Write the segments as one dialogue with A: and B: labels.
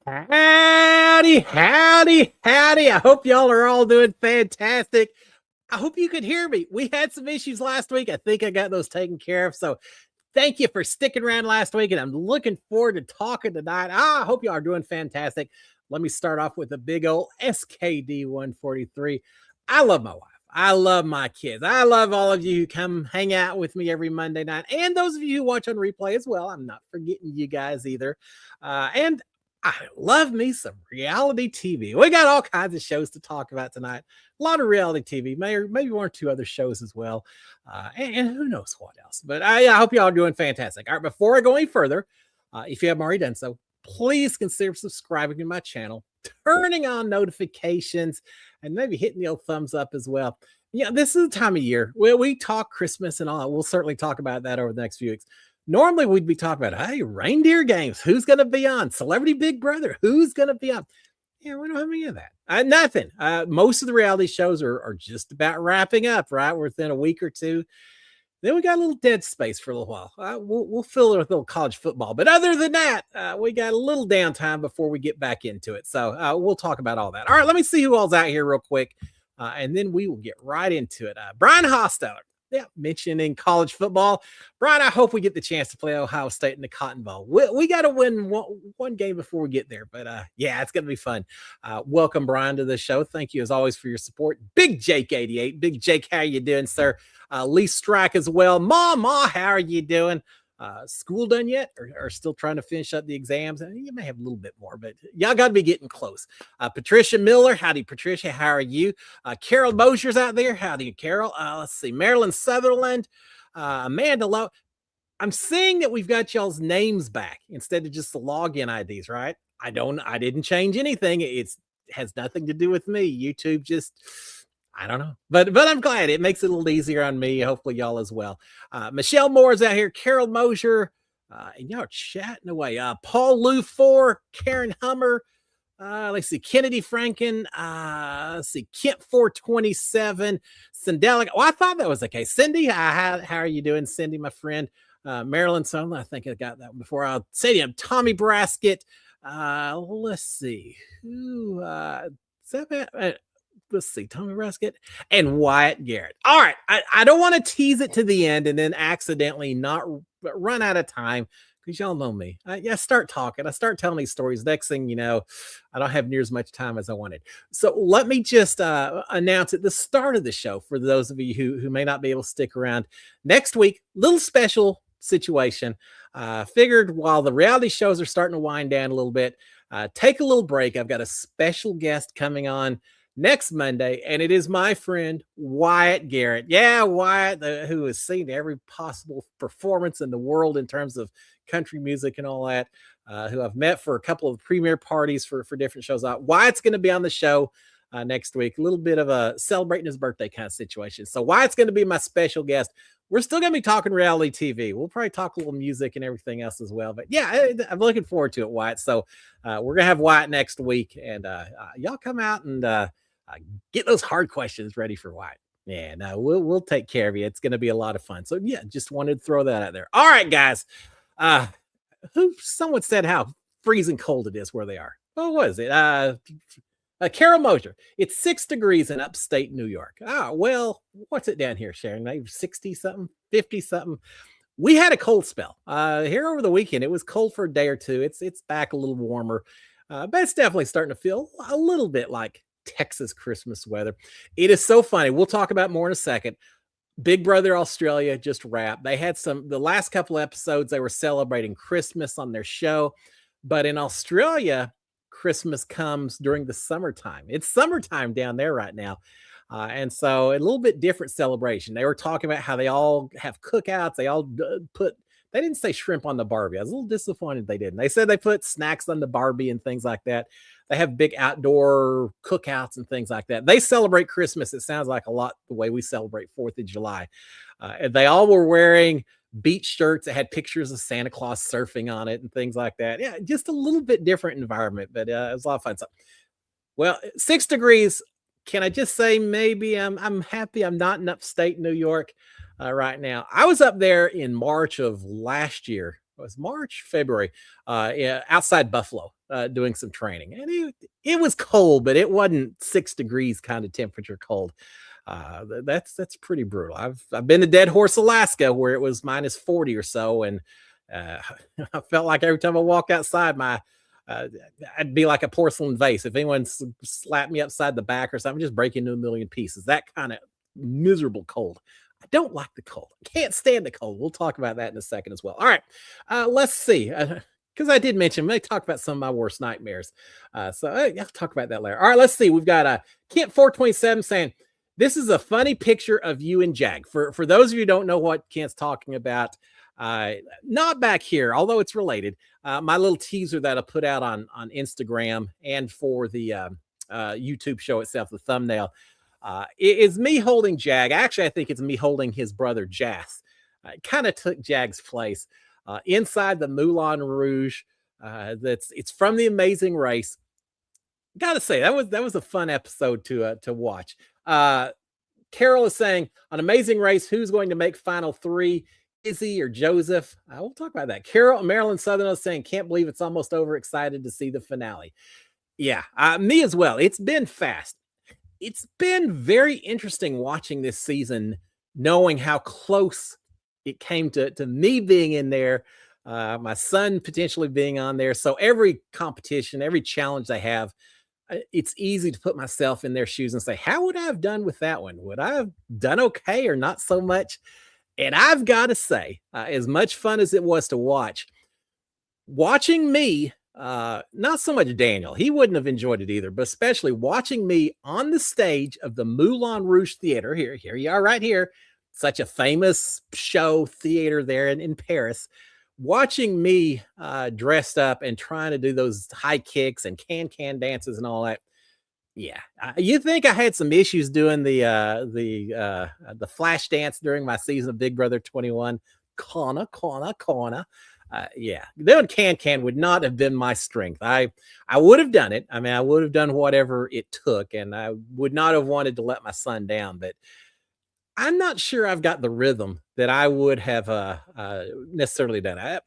A: Howdy, howdy, howdy. I hope y'all are all doing fantastic. I hope you could hear me. We had some issues last week. I think I got those taken care of. So thank you for sticking around last week. And I'm looking forward to talking tonight. I hope y'all are doing fantastic. Let me start off with a big old SKD 143. I love my wife. I love my kids. I love all of you who come hang out with me every Monday night. And those of you who watch on replay as well. I'm not forgetting you guys either. And I love me some reality TV. We got all kinds of shows to talk about tonight. A lot of reality TV, maybe one or two other shows as well. And who knows what else. But I hope y'all are doing fantastic. All right, before I go any further, if you haven't already done so, please consider subscribing to my channel, turning on notifications, and maybe hitting the old thumbs up as well. Yeah, this is the time of year where we talk Christmas and all that. We'll certainly talk about that over the next few weeks. Normally, we'd be talking about, hey, reindeer games. Who's going to be on? Celebrity Big Brother. Who's going to be on? Yeah, we don't have any of that. Nothing. Most of the reality shows are just about wrapping up, right? Within a week or two. Then we got a little dead space for a little while. We'll fill it with a little college football. But other than that, we got a little downtime before we get back into it. So we'll talk about all that. All right, let me see who all's out here real quick. And then we will get right into it. Brian Hosteller. Yeah, mentioning college football. Brian, I hope we get the chance to play Ohio State in the Cotton Bowl. We got to win one game before we get there. But yeah, it's going to be fun. Welcome, Brian, to the show. Thank you, as always, for your support. Big Jake 88. Big Jake, how are you doing, sir? Lee Strike as well. Ma, how are you doing? School done yet, or still trying to finish up the exams? You may have a little bit more, but y'all got to be getting close. Patricia Miller, howdy, Patricia. How are you? Carol Mosier's out there. Howdy, Carol. Let's see, Marilyn Sutherland, Amanda Lowe. I'm seeing that we've got y'all's names back instead of just the login IDs, right? I didn't change anything. It has nothing to do with me. YouTube just, I don't know, but I'm glad it makes it a little easier on me. Hopefully y'all as well. Michelle Moore's out here. Carol Mosier, and y'all are chatting away. Paul Lou 4, Karen Hummer. Let's see, Kennedy Franken. Let's see, Kent 427, Sandelic. Oh, I thought that was the case. Cindy, how are you doing, Cindy, my friend? Marilyn Sumlin, I think I got that one before. I'll say to him, Tommy Brasket. Let's see, who is that? Let's see, Tommy Brasket and Wyatt Garrett. All right, I don't want to tease it to the end and then accidentally not run out of time, because y'all know me. I start talking. I start telling these stories. Next thing you know, I don't have near as much time as I wanted. So let me just announce at the start of the show, for those of you who may not be able to stick around, next week, little special situation. Figured while the reality shows are starting to wind down a little bit, take a little break. I've got a special guest coming on next Monday, and it is my friend Wyatt Garrett. Yeah, Wyatt, who has seen every possible performance in the world in terms of country music and all that, who I've met for a couple of premiere parties for different shows. Wyatt's going to be on the show next week. A little bit of a celebrating his birthday kind of situation. So Wyatt's going to be my special guest. We're still going to be talking reality TV. We'll probably talk a little music and everything else as well. But yeah, I'm looking forward to it, Wyatt. So we're going to have Wyatt next week, and y'all come out and get those hard questions ready for Wyatt. Yeah, no, we'll take care of you. It's going to be a lot of fun. So yeah, just wanted to throw that out there. All right, guys. Someone said how freezing cold it is where they are. What was it? Carol Mosier. It's 6 degrees in upstate New York. Well, what's it down here, Sharon? Maybe 60 something, 50 something. We had a cold spell here over the weekend. It was cold for a day or two. It's back a little warmer, but it's definitely starting to feel a little bit like Texas Christmas weather. It is so funny. We'll talk about more in a second. Big Brother Australia just wrapped. They had the last couple of episodes, they were celebrating Christmas on their show. But in Australia, Christmas comes during the summertime. It's summertime down there right now. And so a little bit different celebration. They were talking about how they all have cookouts. They all they didn't say shrimp on the Barbie. I was a little disappointed they didn't. They said they put snacks on the Barbie and things like that. They have big outdoor cookouts and things like that. They celebrate Christmas. It sounds like a lot the way we celebrate 4th of July. And they all were wearing beach shirts that had pictures of Santa Claus surfing on it and things like that. Yeah, just a little bit different environment, but it was a lot of fun. So, well, 6 degrees. Can I just say maybe I'm happy I'm not in upstate New York right now. I was up there in March of last year was March, February, yeah, outside Buffalo, doing some training, and it was cold, but it wasn't 6 degrees kind of temperature cold. That's pretty brutal. I've been to Dead Horse, Alaska, where it was -40 or so, and uh, I felt like every time I walked outside, uh, I'd be like a porcelain vase. If anyone slapped me upside the back or something, just break into a million pieces. That kind of miserable cold. I don't like the cold. I can't stand the cold. We'll talk about that in a second as well. All right, let's see. Because I did mention, I talk about some of my worst nightmares. I'll talk about that later. All right, let's see. We've got Kent 427 saying, this is a funny picture of you and Jag. For those of you who don't know what Kent's talking about, not back here, although it's related. My little teaser that I put out on Instagram and for the YouTube show itself, the thumbnail, it is me holding Jag. Actually, I think it's me holding his brother Jas. It kind of took Jag's place inside the Moulin Rouge. It's from The Amazing Race. Gotta say that was a fun episode to watch. Carol is saying on Amazing Race, who's going to make final three? Izzy or Joseph? We'll talk about that. Carol, Marilyn Southern is saying, can't believe it's almost over. Excited to see the finale. Yeah, me as well. It's been fast. It's been very interesting watching this season, knowing how close it came to me being in there, my son potentially being on there. So every competition, every challenge they have, it's easy to put myself in their shoes and say, how would I have done with that one? Would I have done okay or not so much? And I've got to say, as much fun as it was to watching me, not so much Daniel, he wouldn't have enjoyed it either, but especially watching me on the stage of the Moulin Rouge Theater. Here you are right here. Such a famous show theater there in Paris. Watching me dressed up and trying to do those high kicks and can dances and all that. Yeah, you think I had some issues doing the flash dance during my season of Big Brother 21? Corner. Yeah, doing can would not have been my strength. I would have done it. I mean, I would have done whatever it took, and I would not have wanted to let my son down. But I'm not sure I've got the rhythm that I would have necessarily done.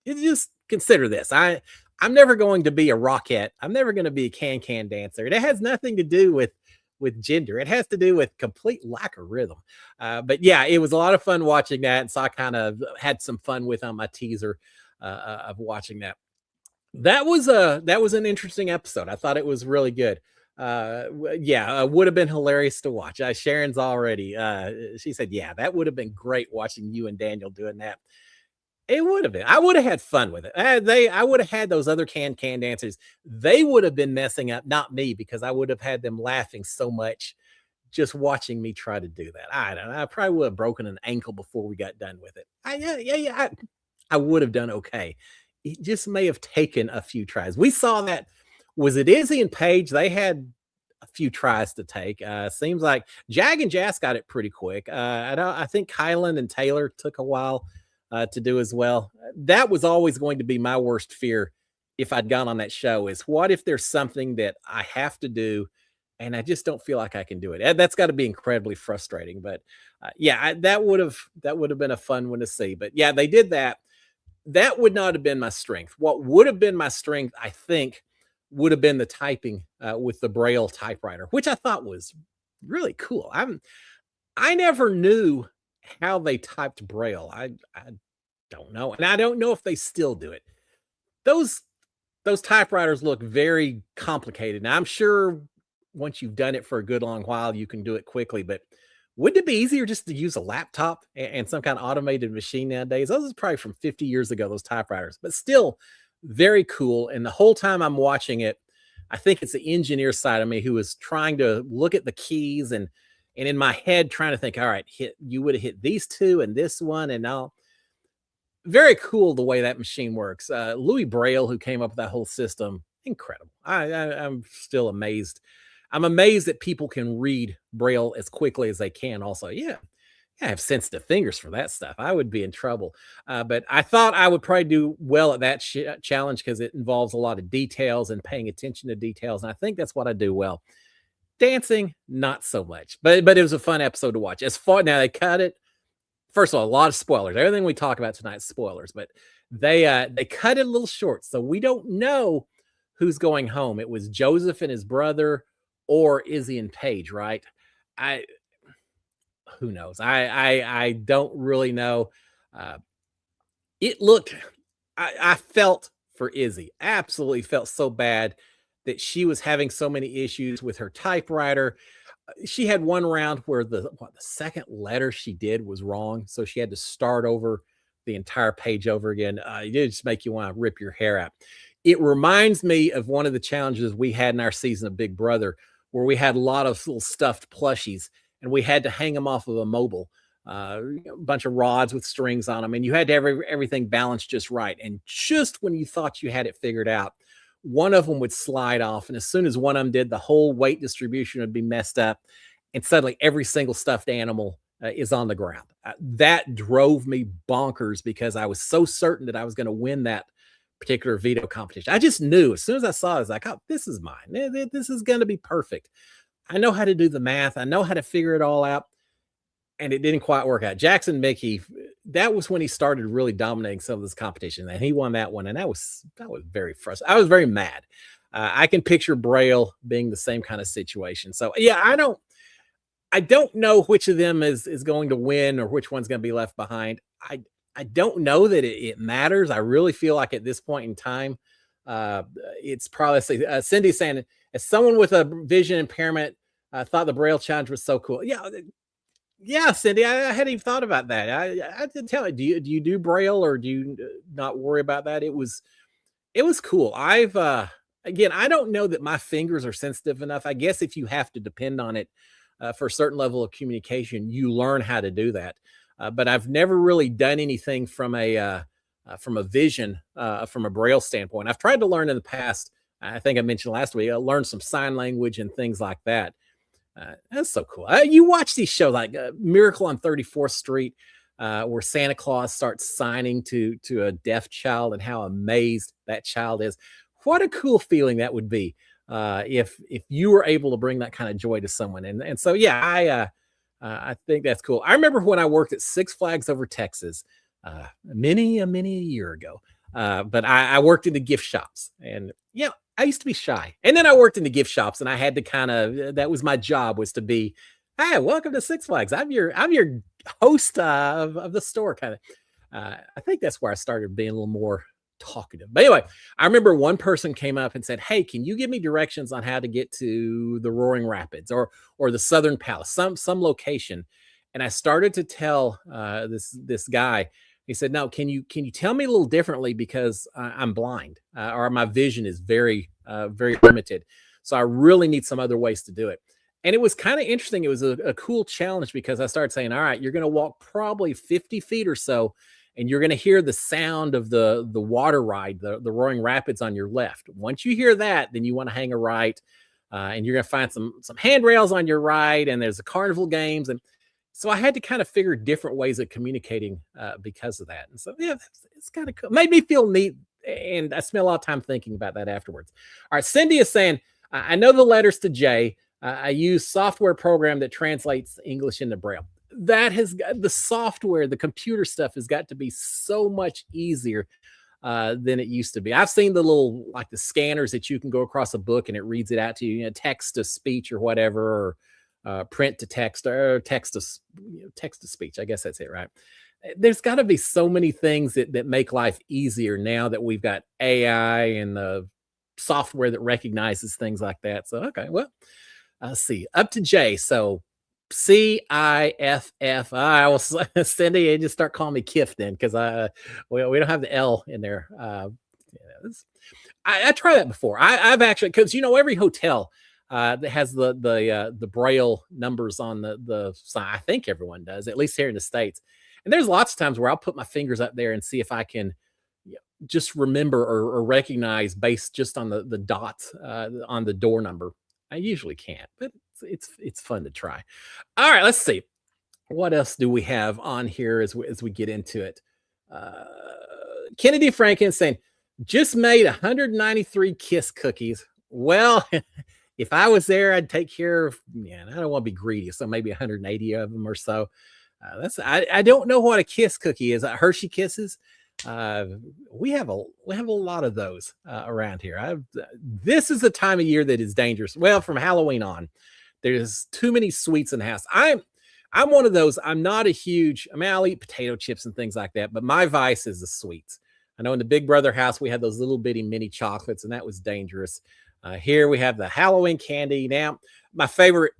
A: You just consider this. I'm never going to be a rockette. I'm never going to be a can dancer. It has nothing to do with gender. It has to do with complete lack of rhythm. But yeah, it was a lot of fun watching that. And so I kind of had some fun with on my teaser of watching that. That was an interesting episode. I thought it was really good. Would have been hilarious to watch. Sharon's already, she said, yeah, that would have been great watching you and Daniel doing that. It would have been. I would have had fun with it. I would have had those other can dancers. They would have been messing up, not me, because I would have had them laughing so much just watching me try to do that. I don't know. I probably would have broken an ankle before we got done with it. I would have done okay. It just may have taken a few tries. We saw that. Was it Izzy and Paige? They had a few tries to take. Seems like Jag and Jas got it pretty quick. I think Kylan and Taylor took a while to do as well. That was always going to be my worst fear if I'd gone on that show, is what if there's something that I have to do and I just don't feel like I can do it. That's got to be incredibly frustrating. But that would have been a fun one to see. But yeah, they did that. That would not have been my strength. What would have been my strength, I think, would have been the typing with the Braille typewriter, which I thought was really cool. I never knew how they typed Braille. I don't know. And I don't know if they still do it. Those typewriters look very complicated. Now, I'm sure once you've done it for a good long while, you can do it quickly, but wouldn't it be easier just to use a laptop and some kind of automated machine nowadays? Those are probably from 50 years ago, those typewriters, but still very cool. And the whole time I'm watching it, I think it's the engineer side of me who was trying to look at the keys and in my head trying to think, all right, you would have hit these two and this one and now. Very cool the way that machine works. Louis Braille, who came up with that whole system, incredible. I'm still amazed. I'm amazed that people can read Braille as quickly as they can. Also, I have sensitive fingers for that stuff. I would be in trouble. But I thought I would probably do well at that challenge because it involves a lot of details and paying attention to details. And I think that's what I do well. Dancing, not so much. But it was a fun episode to watch. As far now, they cut it. First of all, a lot of spoilers. Everything we talk about tonight is spoilers, but They cut it a little short, so we don't know who's going home. It was Joseph and his brother, or Izzy and Paige, right? I Who knows? I don't really know. Uh, it looked. I felt for Izzy. Absolutely felt so bad that she was having so many issues with her typewriter. She had one round where the second letter she did was wrong, so she had to start over the entire page over again. It did just make you want to rip your hair out. It reminds me of one of the challenges we had in our season of Big Brother, where we had a lot of little stuffed plushies, and we had to hang them off of a mobile, a bunch of rods with strings on them, and you had to have everything balanced just right. And just when you thought you had it figured out, one of them would slide off. And as soon as one of them did, the whole weight distribution would be messed up. And suddenly every single stuffed animal is on the ground. That drove me bonkers because I was so certain that I was going to win that particular veto competition. I just knew as soon as I saw it, I was like, oh, this is mine. This is going to be perfect. I know how to do the math. I know how to figure it all out. And it didn't quite work out. Jackson Mickey, that was when he started really dominating some of this competition, and he won that one. And that was very frustrating. I was very mad. I can picture Braille being the same kind of situation. So yeah, I don't know which of them is going to win or which one's going to be left behind. I don't know that it matters. I really feel like at this point in time, it's probably Cindy saying, as someone with a vision impairment, I thought the Braille challenge was so cool. Yeah, Cindy, I hadn't even thought about that. I did tell you, do you do Braille, or do you not worry about that? It was cool. Again, I don't know that my fingers are sensitive enough. I guess if you have to depend on it for a certain level of communication, you learn how to do that. But I've never really done anything from a vision, from a Braille standpoint. I've tried to learn in the past. I think I mentioned last week, I learned some sign language and things like that. That's so cool. You watch these shows like Miracle on 34th Street, where Santa Claus starts signing to a deaf child, and how amazed that child is. What a cool feeling that would be if you were able to bring that kind of joy to someone. And so yeah, I think that's cool. I remember when I worked at Six Flags over Texas, many a year ago. But I worked in the gift shops, and yeah, I used to be shy. And then I worked in the gift shops, and I had to that was my job, was to be, hey, welcome to Six Flags. I'm your host of the store, kind of. I think that's where I started being a little more talkative. But anyway, I remember one person came up and said, hey, can you give me directions on how to get to the Roaring Rapids or the Southern Palace, some location? And I started to tell this guy. He said, no, can you tell me a little differently, because I'm blind, or my vision is very limited. So I really need some other ways to do it. And it was kind of interesting. It was a cool challenge, because I started saying, all right, you're going to walk probably 50 feet or so, and you're going to hear the sound of the water ride, the Roaring Rapids on your left. Once you hear that, then you want to hang a right, and you're going to find some handrails on your right, and there's the carnival games. And so I had to kind of figure different ways of communicating because of that. And so, yeah, it's kind of cool. Made me feel neat. And I spent a lot of time thinking about that afterwards. All right. Cindy is saying, I know the letters to J. I use software program that translates English into Braille. That has got the software, the computer stuff has got to be so much easier than it used to be. I've seen the little, like the scanners that you can go across a book and it reads it out to you, text to speech or whatever, or print to text, or text to speech. I guess that's it, right? There's got to be so many things that make life easier now that we've got AI and the software that recognizes things like that. So, okay, well, let's see. Up to J. So CIFF. I will Cindy, and just start calling me Kiff then, because we don't have the L in there. I tried that before. I've actually, because every hotel that has the Braille numbers on the sign. I think everyone does, at least here in the States. And there's lots of times where I'll put my fingers up there and see if I can just remember or recognize based just on the dots on the door number. I usually can't, but it's fun to try. All right, let's see. What else do we have on here as we get into it? Kennedy Franken saying, just made 193 Kiss cookies. Well, if I was there, I'd take care of, I don't want to be greedy, so maybe 180 of them or so. I don't know what a Kiss cookie is. Hershey Kisses. We have a lot of those around here. This is the time of year that is dangerous. Well, from Halloween on, there's too many sweets in the house. I'm one of those. I'm not a huge. I mean, I'll eat potato chips and things like that, but my vice is the sweets. I know in the Big Brother house we had those little bitty mini chocolates, and that was dangerous. Here we have the Halloween candy. Now, my favorite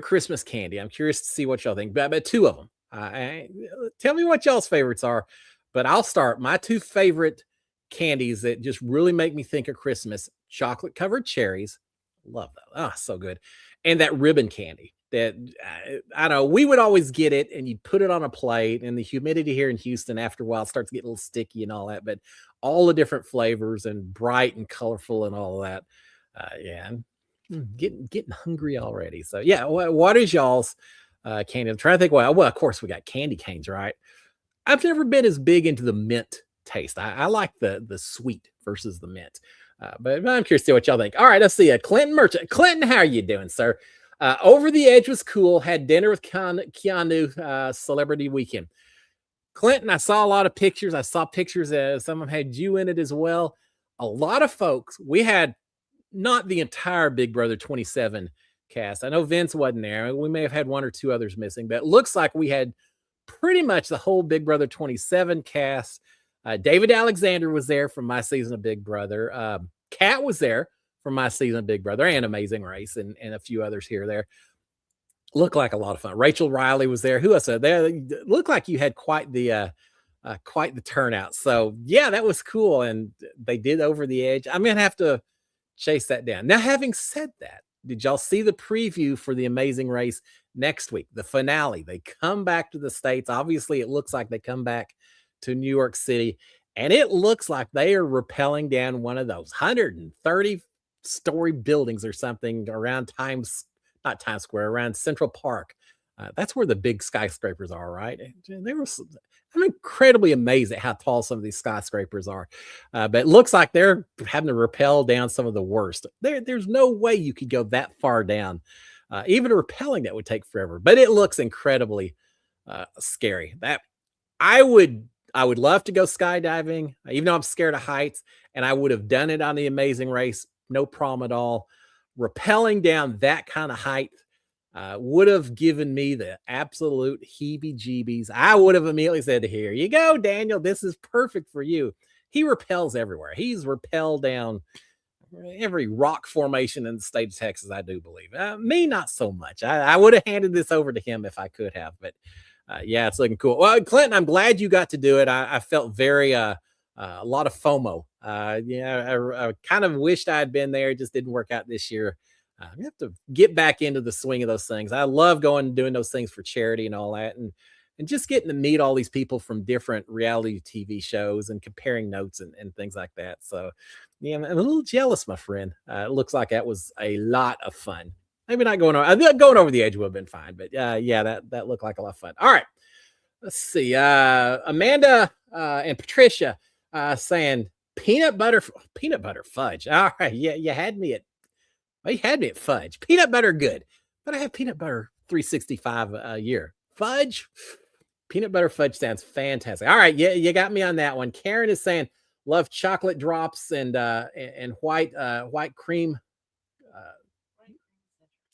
A: Christmas candy. I'm curious to see what y'all think. But two of them. Tell me what y'all's favorites are. But I'll start. My two favorite candies that just really make me think of Christmas: chocolate covered cherries. Love that. Ah, so good. And that ribbon candy that I don't know. We would always get it, and you put it on a plate. And the humidity here in Houston, after a while, starts to get a little sticky and all that. But all the different flavors and bright and colorful and all of that. Yeah, getting hungry already. So yeah, what is y'all's candy? I'm trying to think. Well, of course we got candy canes, right? I've never been as big into the mint taste. I like the sweet versus the mint. But I'm curious to see what y'all think. All right, let's see. Clinton Merchant. Clinton, how are you doing, sir? Over the Edge was cool. Had dinner with Keanu, Celebrity Weekend. Clinton, I saw a lot of pictures. I saw pictures. Some of them had you in it as well. A lot of folks. We had not the entire Big Brother 27 cast. I know Vince wasn't there. We may have had one or two others missing, but it looks like we had pretty much the whole Big Brother 27 cast. David Alexander was there from my season of Big Brother. Kat was there from my season of Big Brother, and Amazing Race, and a few others here or there. Looked like a lot of fun. Rachel Riley was there. Who else? There looked like you had quite the turnout. So yeah, that was cool, and they did Over the Edge. I'm gonna have to chase that down. Now, having said that, did y'all see the preview for the Amazing Race next week? The finale. They come back to the States. Obviously, it looks like they come back to New York City, and it looks like they are rappelling down one of those 130-story buildings or something around not Times Square, around Central Park. That's where the big skyscrapers are, right? I'm incredibly amazed at how tall some of these skyscrapers are. But it looks like they're having to rappel down some of the worst. There's no way you could go that far down. Even rappelling that would take forever. But it looks incredibly scary. That I would love to go skydiving, even though I'm scared of heights, and I would have done it on the Amazing Race, no problem at all. Rappelling down that kind of height would have given me the absolute heebie-jeebies. I would have immediately said, "Here you go, Daniel. This is perfect for you." He rappels everywhere. He's rappelled down every rock formation in the state of Texas, I do believe. Me, not so much. I would have handed this over to him if I could have, but yeah, it's looking cool. Well, Clinton, I'm glad you got to do it. I felt very a lot of FOMO. I kind of wished I had been there. It just didn't work out this year. We have to get back into the swing of those things. I love going and doing those things for charity and all that, and just getting to meet all these people from different reality TV shows and comparing notes and things like that. So, yeah, I'm a little jealous, my friend. It looks like that was a lot of fun. Maybe not going over. I think going over the edge would have been fine, but yeah, that looked like a lot of fun. All right, let's see. Amanda and Patricia saying peanut butter fudge. All right, yeah, you had me at fudge. Peanut butter, good, but I have peanut butter 365 a year. Fudge, peanut butter fudge sounds fantastic. All right, yeah, you got me on that one. Karen is saying love chocolate drops and white cream.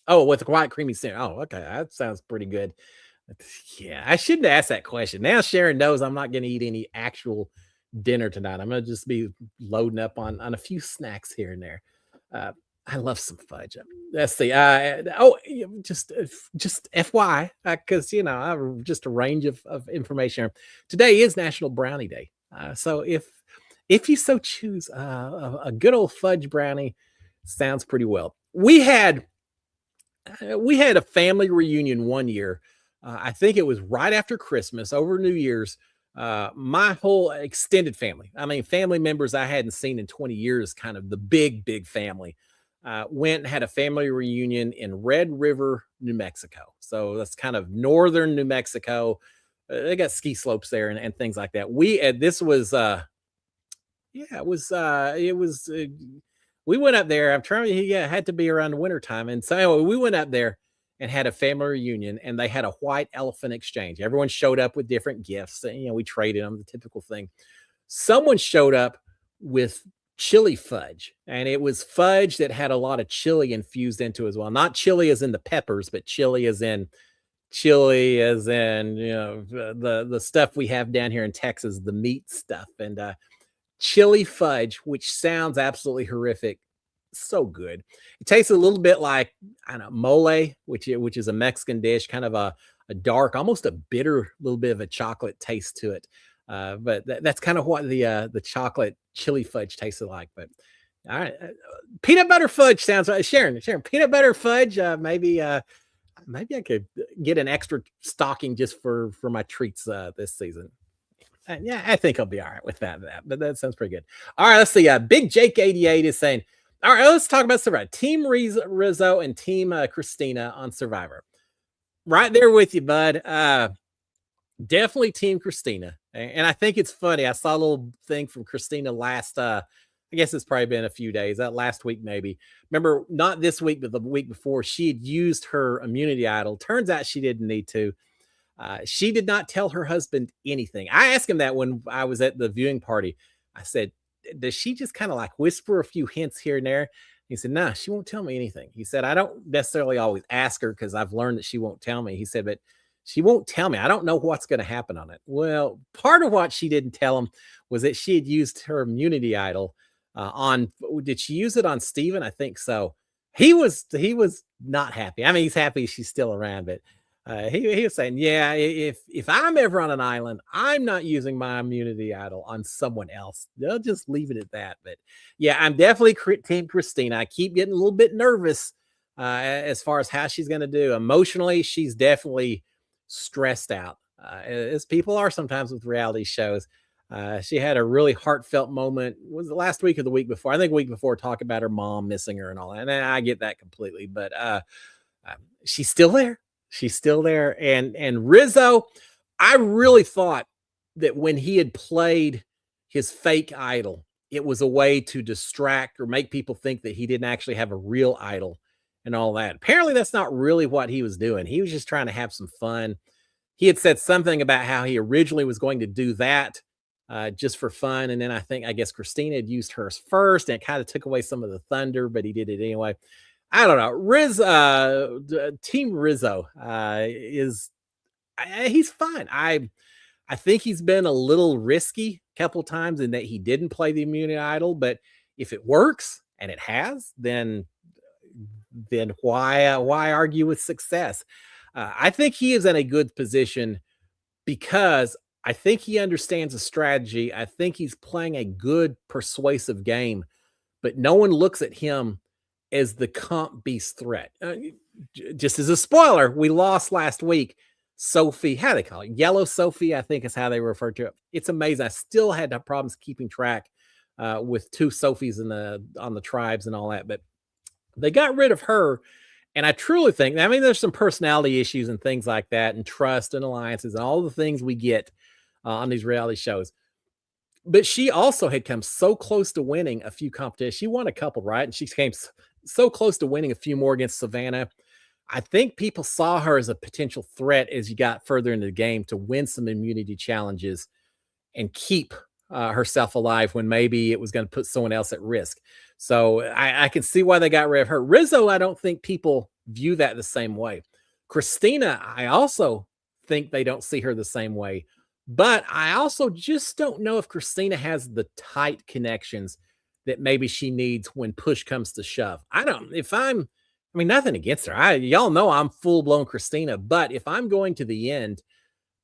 A: With the white creamy center. Oh, okay, that sounds pretty good. Yeah, I shouldn't ask that question. Now Sharon knows I'm not going to eat any actual dinner tonight. I'm going to just be loading up on a few snacks here and there. I love some fudge. Let's see. Just FY, because I have just a range of information. Today is National Brownie Day, so if you so choose, a good old fudge brownie sounds pretty well. We had a family reunion one year. I think it was right after Christmas, over New Year's. My whole extended family, I mean, family members I hadn't seen in 20 years, kind of the big family, went and had a family reunion in Red River, New Mexico. So that's kind of northern New Mexico. They got ski slopes there and things like that. We went up there. I'm trying. Yeah, it had to be around the winter time, and so anyway, we went up there, and had a family reunion, and they had a white elephant exchange. Everyone showed up with different gifts, and we traded them, the typical thing. Someone showed up with chili fudge, and it was fudge that had a lot of chili infused into it as well. Not chili as in the peppers, but chili as in the stuff we have down here in Texas, the meat stuff, and chili fudge, which sounds absolutely horrific. So good. It tastes a little bit like, I don't know, mole, which is a Mexican dish, kind of a dark, almost a bitter, little bit of a chocolate taste to it. But that's kind of what the chocolate chili fudge tasted like. But all right, peanut butter fudge sounds right. Sharon, peanut butter fudge. Maybe I could get an extra stocking just for my treats this season. Yeah, I think I'll be all right with that. But that sounds pretty good. All right, let's see. Big Jake 88 is saying, all right, let's talk about Survivor. Team Rizzo and Team Christina on Survivor. Right there with you, bud. Definitely Team Christina. And I think it's funny. I saw a little thing from Christina last, I guess it's probably been a few days, last week maybe. Remember, not this week, but the week before, she had used her immunity idol. Turns out she didn't need to. She did not tell her husband anything. I asked him that when I was at the viewing party. I said, does she just kind of like whisper a few hints here and there? He said, no, she won't tell me anything. He said, I don't necessarily always ask her because I've learned that she won't tell me. He said, but she won't tell me. I don't know what's going to happen on it. Well, part of what she didn't tell him was that she had used her immunity idol did she use it on Steven? I think so. He was not happy. I mean, he's happy she's still around, but he was saying, yeah, if I'm ever on an island, I'm not using my immunity idol on someone else. They'll just leave it at that. But yeah, I'm definitely Team Christina. I keep getting a little bit nervous as far as how she's going to do. Emotionally, she's definitely stressed out, as people are sometimes with reality shows. She had a really heartfelt moment. Was it last week or the week before? I think the week before, talk about her mom missing her and all that. And I get that completely, but she's still there. She's still there. And Rizzo, I really thought that when he had played his fake idol, it was a way to distract or make people think that he didn't actually have a real idol and all that. Apparently, that's not really what he was doing. He was just trying to have some fun. He had said something about how he originally was going to do that just for fun. And then I guess Christina had used hers first, and it kind of took away some of the thunder, but he did it anyway. I don't know. Team Rizzo he's fine. I think he's been a little risky a couple times in that he didn't play the immunity idol, but if it works, and it has, then why argue with success? I think he is in a good position because I think he understands the strategy. I think he's playing a good persuasive game, but no one looks at him as the comp beast threat. Just as a spoiler, we lost last week. Sophie, how do they call it? Yellow Sophie, I think is how they refer to it. It's amazing. I still had problems keeping track with two Sophies on the tribes and all that, but they got rid of her. And I truly think, I mean, there's some personality issues and things like that, and trust and alliances and all the things we get on these reality shows. But she also had come so close to winning a few competitions. She won a couple, right? And she came so close to winning a few more against Savannah. I think people saw her as a potential threat as you got further into the game to win some immunity challenges and keep herself alive when maybe it was going to put someone else at risk. So I can see why they got rid of her. Rizzo, I don't think people view that the same way. Christina, I also think they don't see her the same way. But I also just don't know if Christina has the tight connections that maybe she needs when push comes to shove. I mean, nothing against her. Y'all know I'm full-blown Christina, but if I'm going to the end,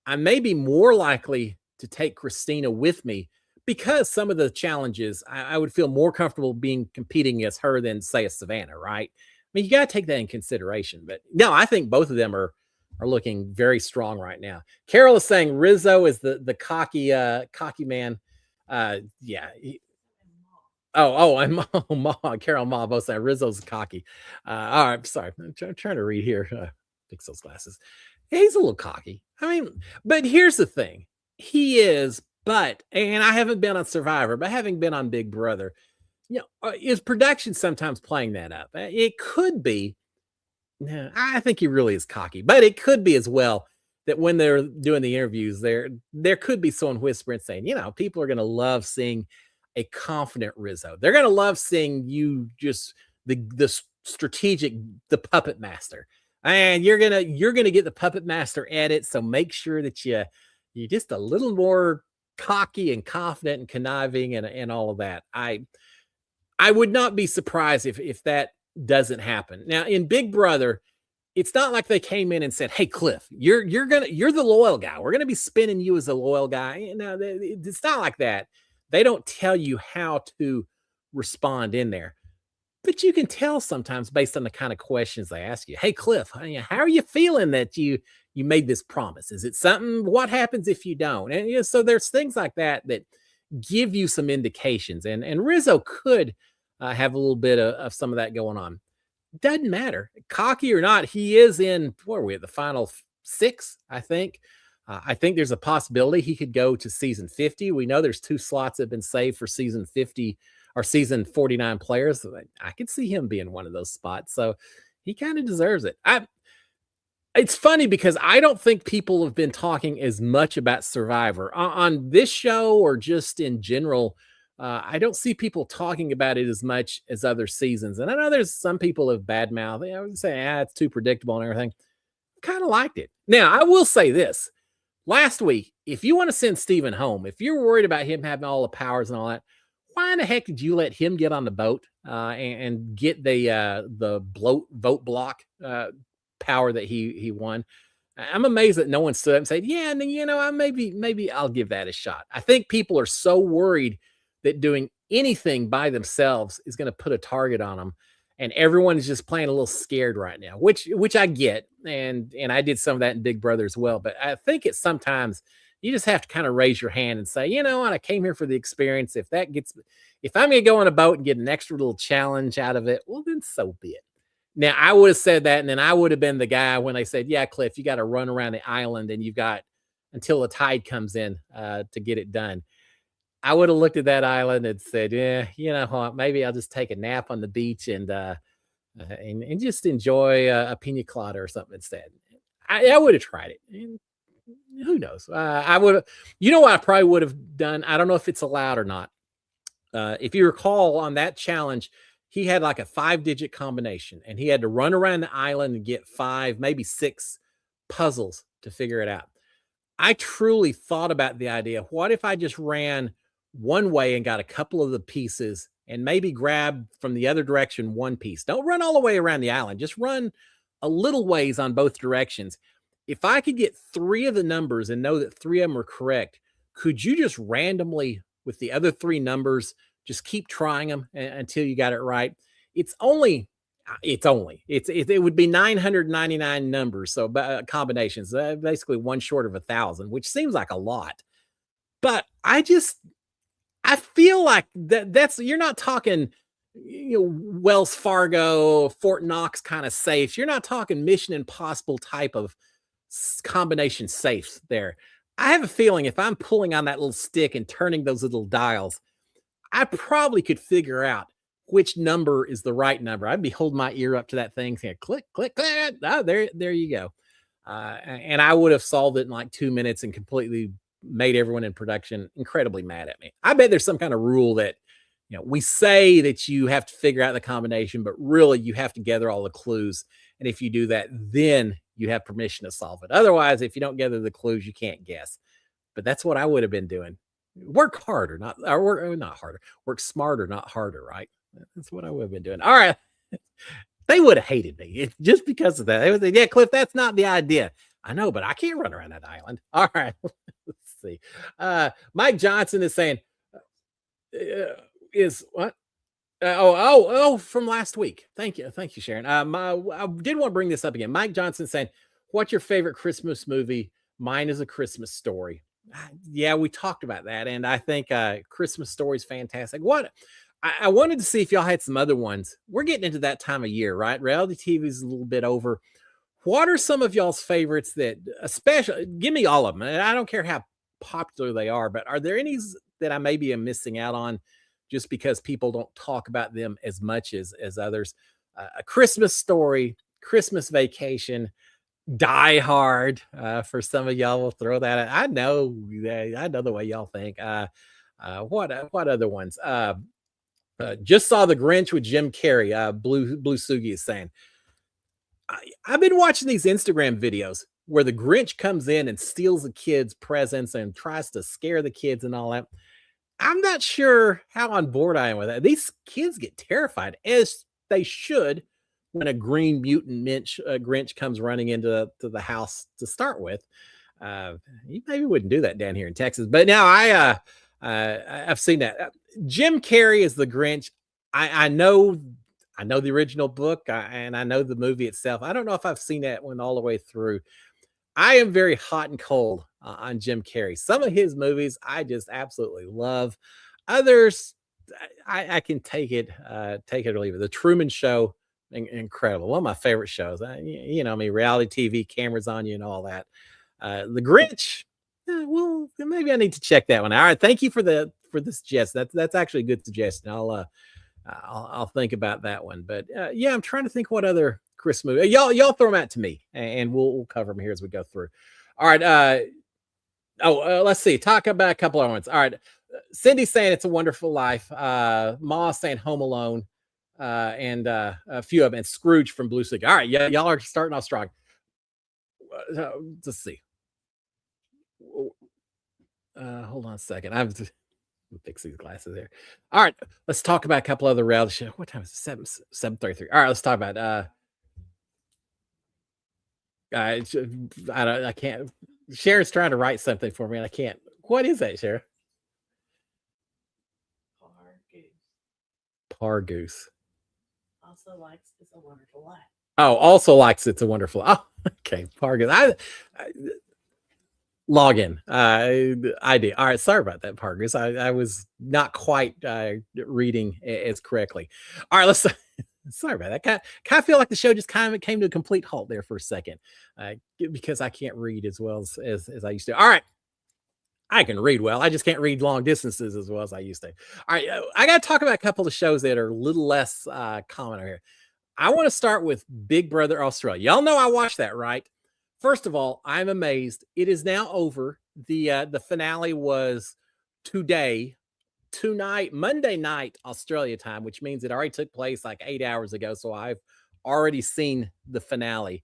A: I may be more likely to take Christina with me because some of the challenges, I would feel more comfortable competing against her than, say, a Savannah, right? I mean, you got to take that in consideration. But no, I think both of them are looking very strong right now. Carol is saying Rizzo is the cocky man. Yeah. And Ma, Carol and Ma both saying Rizzo's cocky. All right, sorry. I'm trying to read here. Fix those glasses. He's a little cocky. I mean, but here's the thing. He is, and I haven't been on Survivor, but having been on Big Brother, is production sometimes playing that up? It could be, Yeah, I think he really is cocky, but it could be as well that when they're doing the interviews, there could be someone whispering saying, people are going to love seeing a confident Rizzo. They're going to love seeing you just the strategic, the puppet master, and you're gonna get the puppet master edit. So make sure that you're just a little more cocky and confident and conniving and all of that. I would not be surprised if that doesn't happen. Now in Big Brother, it's not like they came in and said, "Hey, Cliff, you're the loyal guy. We're gonna be spinning you as a loyal guy." It's not like that. They don't tell you how to respond in there, but you can tell sometimes based on the kind of questions they ask you. Hey, Cliff, how are you feeling that you made this promise? Is it something? What happens if you don't? And so there's things like that that give you some indications, and Rizzo could have a little bit of some of that going on. Doesn't matter, cocky or not. He is in. What are we at the final six? I think. I think there's a possibility he could go to season 50. We know there's two slots that have been saved for season 50 or season 49 players. So I could see him being one of those spots. So he kind of deserves it. It's funny because I don't think people have been talking as much about Survivor on this show or just in general. I don't see people talking about it as much as other seasons. And I know there's some people have badmouthed. I would say, it's too predictable and everything. Kind of liked it. Now, I will say this. Last week, if you want to send Steven home, if you're worried about him having all the powers and all that, why in the heck did you let him get on the boat and get the vote block power that he won? I'm amazed that no one stood up and said, "Yeah, and I maybe I'll give that a shot." I think people are so worried that doing anything by themselves is going to put a target on them, and everyone is just playing a little scared right now, which I get, and I did some of that in Big Brother as well. But I think it's sometimes you just have to kind of raise your hand and say, what, I came here for the experience. If I'm going to go on a boat and get an extra little challenge out of it, well, then so be it. Now, I would have said that, and then I would have been the guy when they said, "Yeah, Cliff, you got to run around the island, and you've got until the tide comes in to get it done." I would have looked at that island and said, "Yeah, you know what? Maybe I'll just take a nap on the beach and just enjoy a pina colada or something instead." I would have tried it. And who knows? I would have. You know what I probably would have done? I don't know if it's allowed or not. If you recall on that challenge, he had like a 5-digit combination, and he had to run around the island and get 5, maybe 6 puzzles to figure it out. I truly thought about the idea. What if I just ran one way and got a couple of the pieces and maybe grab from the other direction one piece? Don't run all the way around the island. Just run a little ways on both directions. If I could get 3 of the numbers and know that 3 of them are correct, could you just randomly with the other 3 numbers just keep trying them until you got it right? It would be 999 numbers, so combinations, basically one short of 1,000, which seems like a lot. But I feel like that's you're not talking, Wells Fargo, Fort Knox kind of safes. You're not talking Mission Impossible type of combination safes there. I have a feeling if I'm pulling on that little stick and turning those little dials, I probably could figure out which number is the right number. I'd be holding my ear up to that thing, saying, "Click, click, click." Oh, there you go. And I would have solved it in like 2 minutes and completely made everyone in production incredibly mad at me. I bet there's some kind of rule that, we say that you have to figure out the combination, but really you have to gather all the clues. And if you do that, then you have permission to solve it. Otherwise, if you don't gather the clues, you can't guess. But that's what I would have been doing. Work harder, not harder. Work smarter, not harder, right? That's what I would have been doing. All right. They would have hated me just because of that. They would say, "Yeah, Cliff, that's not the idea." I know, but I can't run around that island. All right. Let's see. Mike Johnson is saying, is what? From last week. Thank you, Sharon. I did want to bring this up again. Mike Johnson saying, "What's your favorite Christmas movie?" Mine is A Christmas Story. Yeah, we talked about that, and I think Christmas Story is fantastic. What I wanted to see if y'all had some other ones. We're getting into that time of year, right? Reality TV is a little bit over. What are some of y'all's favorites that, especially, give me all of them. And I don't care how popular they are, but are there any that I maybe am missing out on just because people don't talk about them as much as others? A Christmas Story, Christmas Vacation, Die Hard. For some of y'all, will throw that. I know, I know the way y'all think. What other ones? Just saw The Grinch with Jim Carrey. Blue Sugi is saying, I've been watching these Instagram videos where the Grinch comes in and steals the kids' presents and tries to scare the kids and all that. I'm not sure how on board I am with that. These kids get terrified, as they should, when a green mutant Grinch comes running into the house to start with. You maybe wouldn't do that down here in Texas, but now I've seen that. Jim Carrey is the Grinch. I know the original book, and I know the movie itself. I don't know if I've seen that one all the way through. I am very hot and cold on Jim Carrey. Some of his movies I just absolutely love. Others, I can take it or leave it. The Truman Show, incredible. One of my favorite shows. You know me, reality TV, cameras on you, and all that. The Grinch. Well, maybe I need to check that one. All right, thank you for the suggestion. That's actually a good suggestion. I'll think about that one. But yeah, I'm trying to think what other Christmas movie. Y'all throw them out to me, and we'll cover them here as we go through. All right. Let's see. Talk about a couple other ones. All right. Cindy's saying It's a Wonderful Life. Ma saying Home Alone, and a few of them. And Scrooge from Blue Sea. All right, yeah, y'all are starting off strong. Let's see. Hold on a second. I'm fix these glasses there. All right, let's talk about a couple other reality shows. What time is it? 7:33. All right, let's talk about I can't. Sharon's trying to write something for me, and I can't. What is that, Sharon? Pargoose.
B: Also likes It's a Wonderful Life.
A: Oh, also likes It's a Wonderful. Oh, okay. Pargoose. I log in. I did. All right. Sorry about that, Pargoose. I was not quite reading as correctly. All right. Let's. Sorry about that. Kind of feel like the show just kind of came to a complete halt there for a second, because I can't read as well as I used to. All right. I can read well. I just can't read long distances as well as I used to. All right. I got to talk about a couple of shows that are a little less common here. I want to start with Big Brother Australia. Y'all know I watched that, right? First of all, I'm amazed. It is now over. The finale was tonight, Monday night, Australia time, which means it already took place like 8 hours ago. So I've already seen the finale.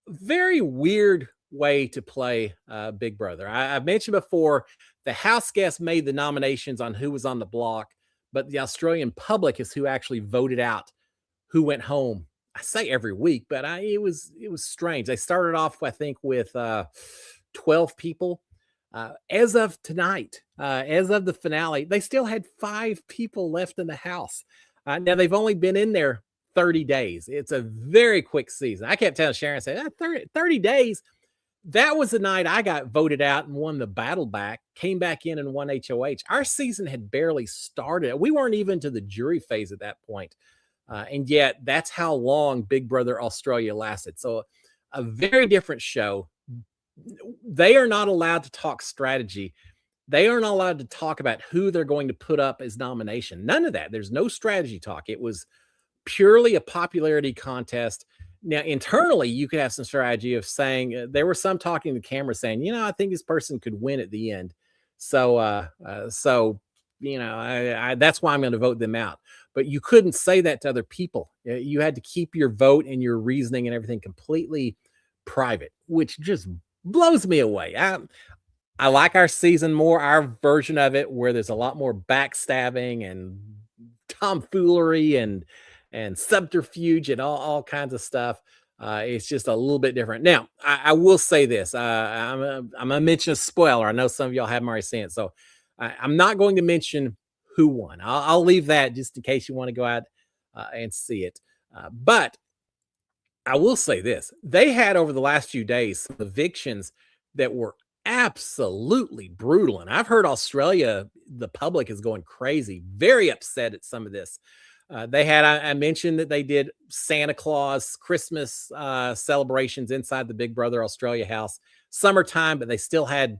A: Very weird way to play Big Brother. I've mentioned before, the house guests made the nominations on who was on the block, but the Australian public is who actually voted out who went home. I say every week, but it was strange. They started off, I think, with 12 people. As of tonight, as of the finale, they still had 5 people left in the house. Now they've only been in there 30 days. It's a very quick season. I kept telling Sharon, I said, 30 days. That was the night I got voted out and won the battle back, came back in and won HOH. Our season had barely started. We weren't even to the jury phase at that point. And yet that's how long Big Brother Australia lasted. So a very different show. They are not allowed to talk strategy. They are not allowed to talk about who they're going to put up as nomination. None of that. There's no strategy talk. It was purely a popularity contest. Now, internally, you could have some strategy of saying, there were some talking to the camera saying, I think this person could win at the end. So that's why I'm going to vote them out. But you couldn't say that to other people. You had to keep your vote and your reasoning and everything completely private, which just blows me away. I like our season more, our version of it, where there's a lot more backstabbing and tomfoolery and subterfuge and all kinds of stuff. It's just a little bit different. Now, I will say this. I'm gonna mention a spoiler. I know some of y'all haven't already seen it, so I'm not going to mention who won. I'll leave that just in case you want to go out and see it. But I will say this. They had, over the last few days, some evictions that were absolutely brutal. And I've heard Australia, the public is going crazy, very upset at some of this. They had, I mentioned that they did Santa Claus Christmas celebrations inside the Big Brother Australia house, summertime, but they still had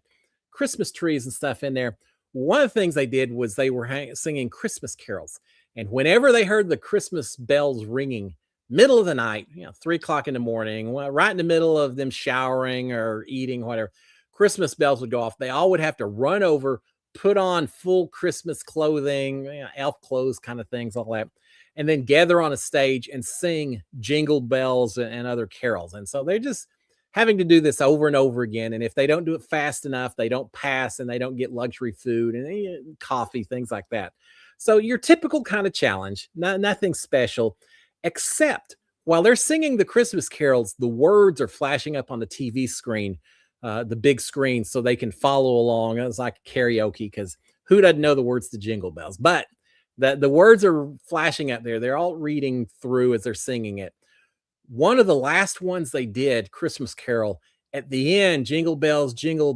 A: Christmas trees and stuff in there. One of the things they did was they were singing Christmas carols. And whenever they heard the Christmas bells ringing, middle of the night, 3 o'clock in the morning, right in the middle of them showering or eating, whatever, Christmas bells would go off. They all would have to run over, put on full Christmas clothing, elf clothes kind of things, all that, and then gather on a stage and sing jingle bells and other carols. And so they're just having to do this over and over again. And if they don't do it fast enough, they don't pass and they don't get luxury food and coffee, things like that. So your typical kind of challenge, nothing special, except while they're singing the Christmas carols, the words are flashing up on the TV screen, the big screen, so they can follow along. It's like karaoke, because who doesn't know the words to Jingle Bells? But the words are flashing up there. They're all reading through as they're singing it. One of the last ones they did, Christmas Carol, at the end, jingle bells, jingle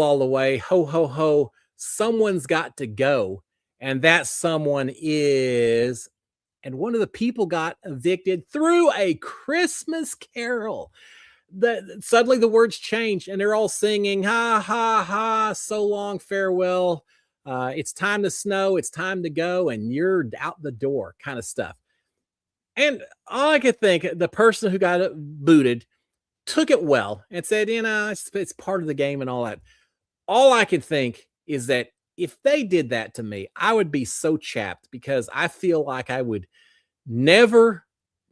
A: all the way, ho, ho, ho, someone's got to go. And that someone is, and one of the people got evicted through a Christmas Carol. Suddenly the words changed and they're all singing, ha, ha, ha, so long, farewell. It's time to snow, it's time to go, and you're out the door kind of stuff. And all I could think, the person who got booted took it well and said, it's part of the game and all that. All I can think is that if they did that to me, I would be so chapped, because I feel like I would never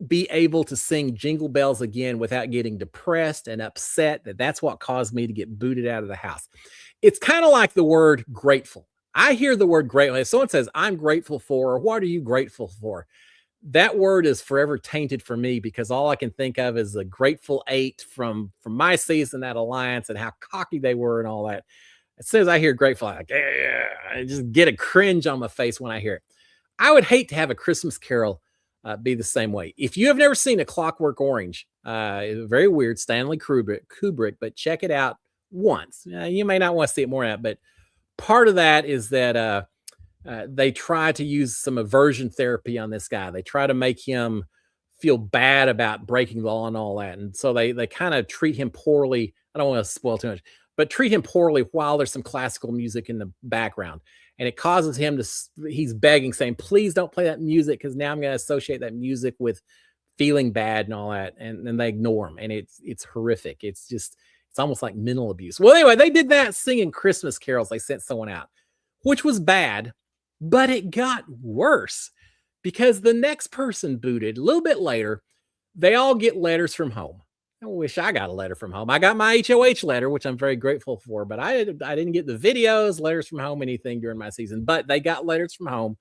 A: be able to sing Jingle Bells again without getting depressed and upset that's what caused me to get booted out of the house. It's kind of like the word grateful. I hear the word grateful. If someone says, I'm grateful for, or what are you grateful for? That word is forever tainted for me, because all I can think of is the Grateful Eight from my season, that alliance, and how cocky they were and all that. As soon as I hear grateful, I just get a cringe on my face when I hear it. I would hate to have a Christmas Carol be the same way. If you have never seen A Clockwork Orange, very weird, Stanley Kubrick, but check it out once. You may not want to see it more than that, but part of that is that they try to use some aversion therapy on this guy. They try to make him feel bad about breaking the law and all that. And so they kind of treat him poorly. I don't want to spoil too much, but treat him poorly while there's some classical music in the background. And it causes him he's begging, saying, please don't play that music, because now I'm going to associate that music with feeling bad and all that. And they ignore him. And it's horrific. It's almost like mental abuse. Well, anyway, they did that singing Christmas carols. They sent someone out, which was bad. But it got worse, because the next person booted a little bit later, they all get letters from home. I wish I got a letter from home. I got my HOH letter, which I'm very grateful for, but I didn't get the videos, letters from home, anything during my season. But they got letters from home.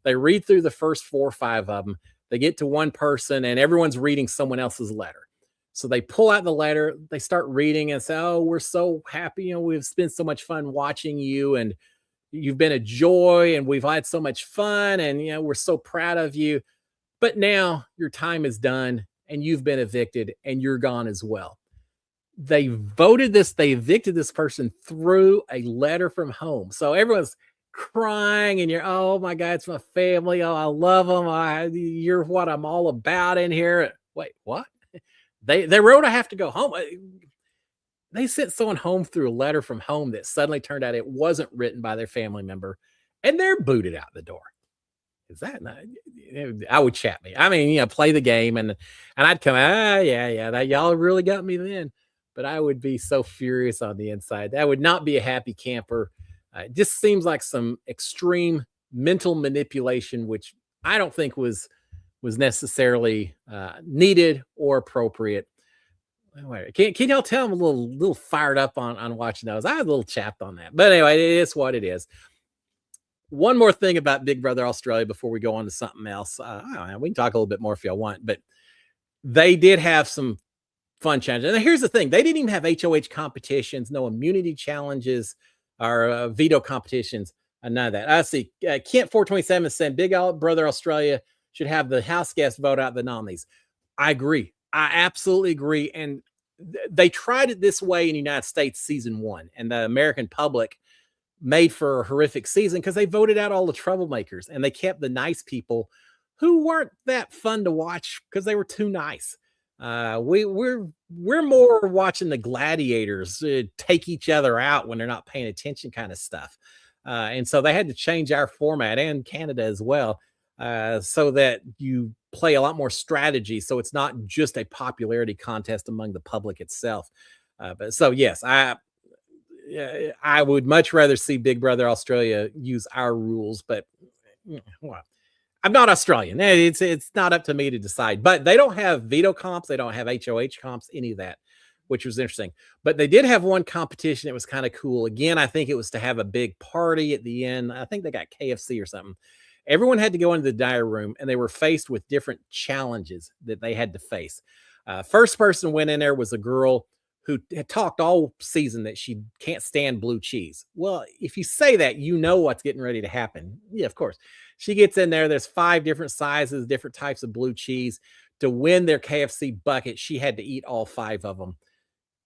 A: They read through the first 4 or 5 of them. They get to one person and everyone's reading someone else's letter. So they pull out the letter, they start reading and say, oh, we're so happy. We've spent so much fun watching you, and you've been a joy, and we've had so much fun, and we're so proud of you. But now your time is done and you've been evicted and you're gone as well. They evicted this person through a letter from home. So everyone's crying and you're, oh my God, it's my family. Oh, I love them. You're what I'm all about in here. Wait, what? They wrote, I have to go home. They sent someone home through a letter from home that suddenly turned out it wasn't written by their family member, and they're booted out the door. Is that not? I would chat me. I mean, play the game, and I'd come, that y'all really got me then. But I would be so furious on the inside. That would not be a happy camper. It just seems like some extreme mental manipulation, which I don't think was necessarily needed or appropriate. Can y'all tell I'm a little fired up on watching those? I was a little chapped on that, but anyway, it is what it is. One more thing about Big Brother Australia before we go on to something else. I don't know, we can talk a little bit more if y'all want, but they did have some fun challenges. And here's the thing: they didn't even have HOH competitions, no immunity challenges, or veto competitions, none of that. I see. Kent 427 said Big Brother Australia should have the house guests vote out the nominees. I agree. I absolutely agree. And they tried it this way in the United States season 1, and the American public made for a horrific season because they voted out all the troublemakers and they kept the nice people who weren't that fun to watch because they were too nice. We're more watching the gladiators take each other out when they're not paying attention kind of stuff. And so they had to change our format, and Canada as well. so that you play a lot more strategy. So it's not just a popularity contest among the public itself. But so yes, I would much rather see Big Brother Australia use our rules, but well, I'm not Australian. It's not up to me to decide. But they don't have veto comps, they don't have HOH comps, any of that, which was interesting. But they did have one competition that was kind of cool. Again, I think it was to have a big party at the end. I think they got KFC or something. Everyone had to go into the diary room, and they were faced with different challenges that they had to face. First person went in there was a girl who had talked all season that she can't stand blue cheese. Well, if you say that, you know what's getting ready to happen. Yeah, of course. She gets in there. There's 5 different sizes, different types of blue cheese. To win their KFC bucket, she had to eat all 5 of them.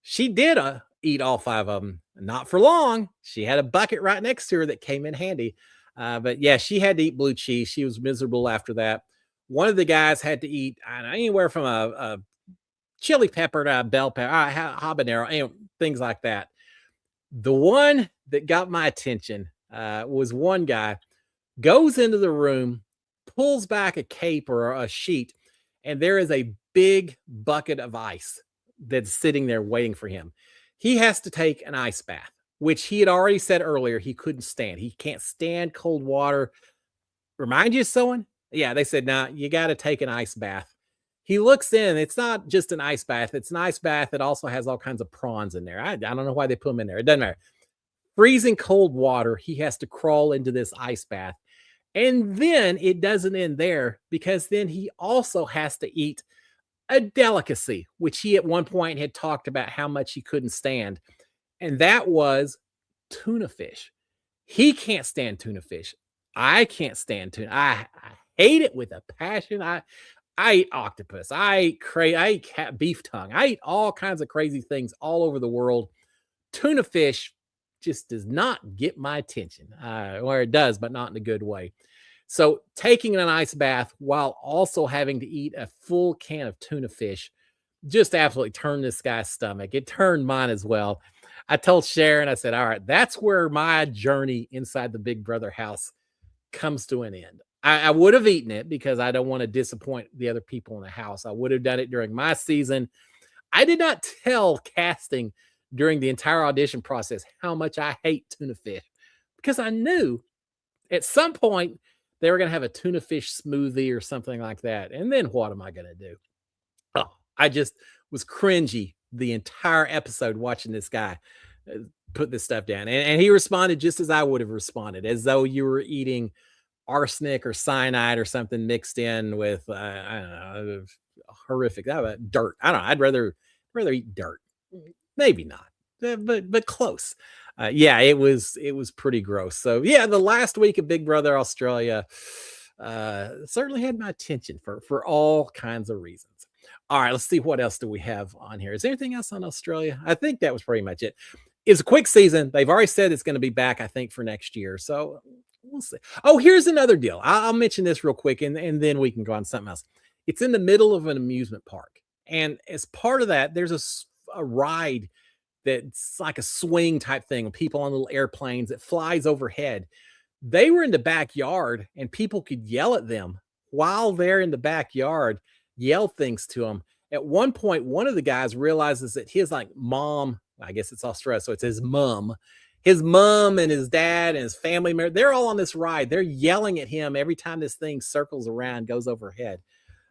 A: She did eat all 5 of them. Not for long. She had a bucket right next to her that came in handy. But yeah, she had to eat blue cheese. She was miserable after that. One of the guys had to eat anywhere from a chili pepper to bell pepper, habanero, things like that. The one that got my attention was one guy goes into the room, pulls back a cape or a sheet, and there is a big bucket of ice that's sitting there waiting for him. He has to take an ice bath, which he had already said earlier he couldn't stand. He can't stand cold water. Remind you of someone? Yeah, they said, nah, you got to take an ice bath. He looks in. It's not just an ice bath. It's an ice bath that also has all kinds of prawns in there. I don't know why they put them in there. It doesn't matter. Freezing cold water. He has to crawl into this ice bath. And then it doesn't end there, because then he also has to eat a delicacy, which he at one point had talked about how much he couldn't stand. And that was tuna fish. He can't stand tuna fish. I can't stand tuna. I hate it with a passion. I eat octopus. I eat beef tongue. I eat all kinds of crazy things all over the world. Tuna fish just does not get my attention, or it does, but not in a good way. So taking an ice bath while also having to eat a full can of tuna fish just absolutely turned this guy's stomach. It turned mine as well. I told Sharon, I said, all right, that's where my journey inside the Big Brother house comes to an end. I would have eaten it because I don't want to disappoint the other people in the house. I would have done it during my season. I did not tell casting during the entire audition process how much I hate tuna fish, because I knew at some point they were going to have a tuna fish smoothie or something like that. And then what am I going to do? Oh, I just was cringy the entire episode watching this guy put this stuff down. And he responded just as I would have responded, as though you were eating arsenic or cyanide or something mixed in with, I don't know, horrific. Dirt. I don't know. I'd rather eat dirt. Maybe not, but close. Yeah, it was pretty gross. So yeah, the last week of Big Brother Australia certainly had my attention for all kinds of reasons. All right, let's see what else do we have on here. Is there anything else on Australia? I think that was pretty much it. It's a quick season. They've already said it's going to be back, I think, for next year. So we'll see. Oh, here's another deal. I'll mention this real quick, and then we can go on something else. It's in the middle of an amusement park, and as part of that, there's a ride that's like a swing type thing with people on little airplanes that flies overhead. They were in the backyard, and people could yell at them while they're in the backyard, yell things to them. At one point, one of the guys realizes that his mom, I guess it's Australia, so it's his mom and his dad and his family member, they're all on this ride. They're yelling at him every time this thing circles around, goes overhead.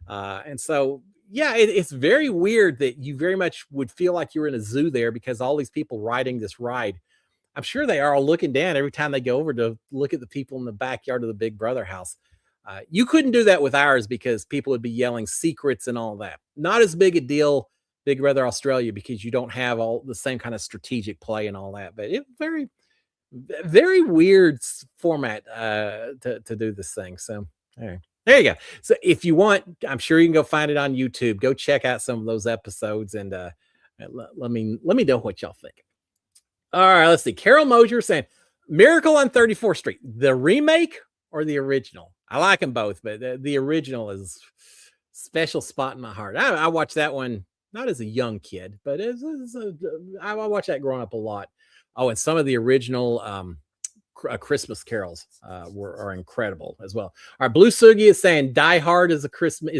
A: And so, yeah, it's very weird that you very much would feel like you're in a zoo there, because all these people riding this ride, I'm sure they are all looking down every time they go over to look at the people in the backyard of the Big Brother house. You couldn't do that with ours, because people would be yelling secrets and all that. Not as big a deal, Big Brother Australia, because you don't have all the same kind of strategic play and all that. But it's very, very weird format to do this thing. So, all right. There you go. So if you want, I'm sure you can go find it on YouTube. Go check out some of those episodes, and let me know what y'all think. All right, let's see. Carol Mosier saying Miracle on 34th Street, the remake or the original? I like them both, but the original is special spot in my heart. I watched that one not as a young kid, but I watched that growing up a lot. Oh, and some of the original Christmas carols are incredible as well. All right, Blue Sugi is saying Die Hard is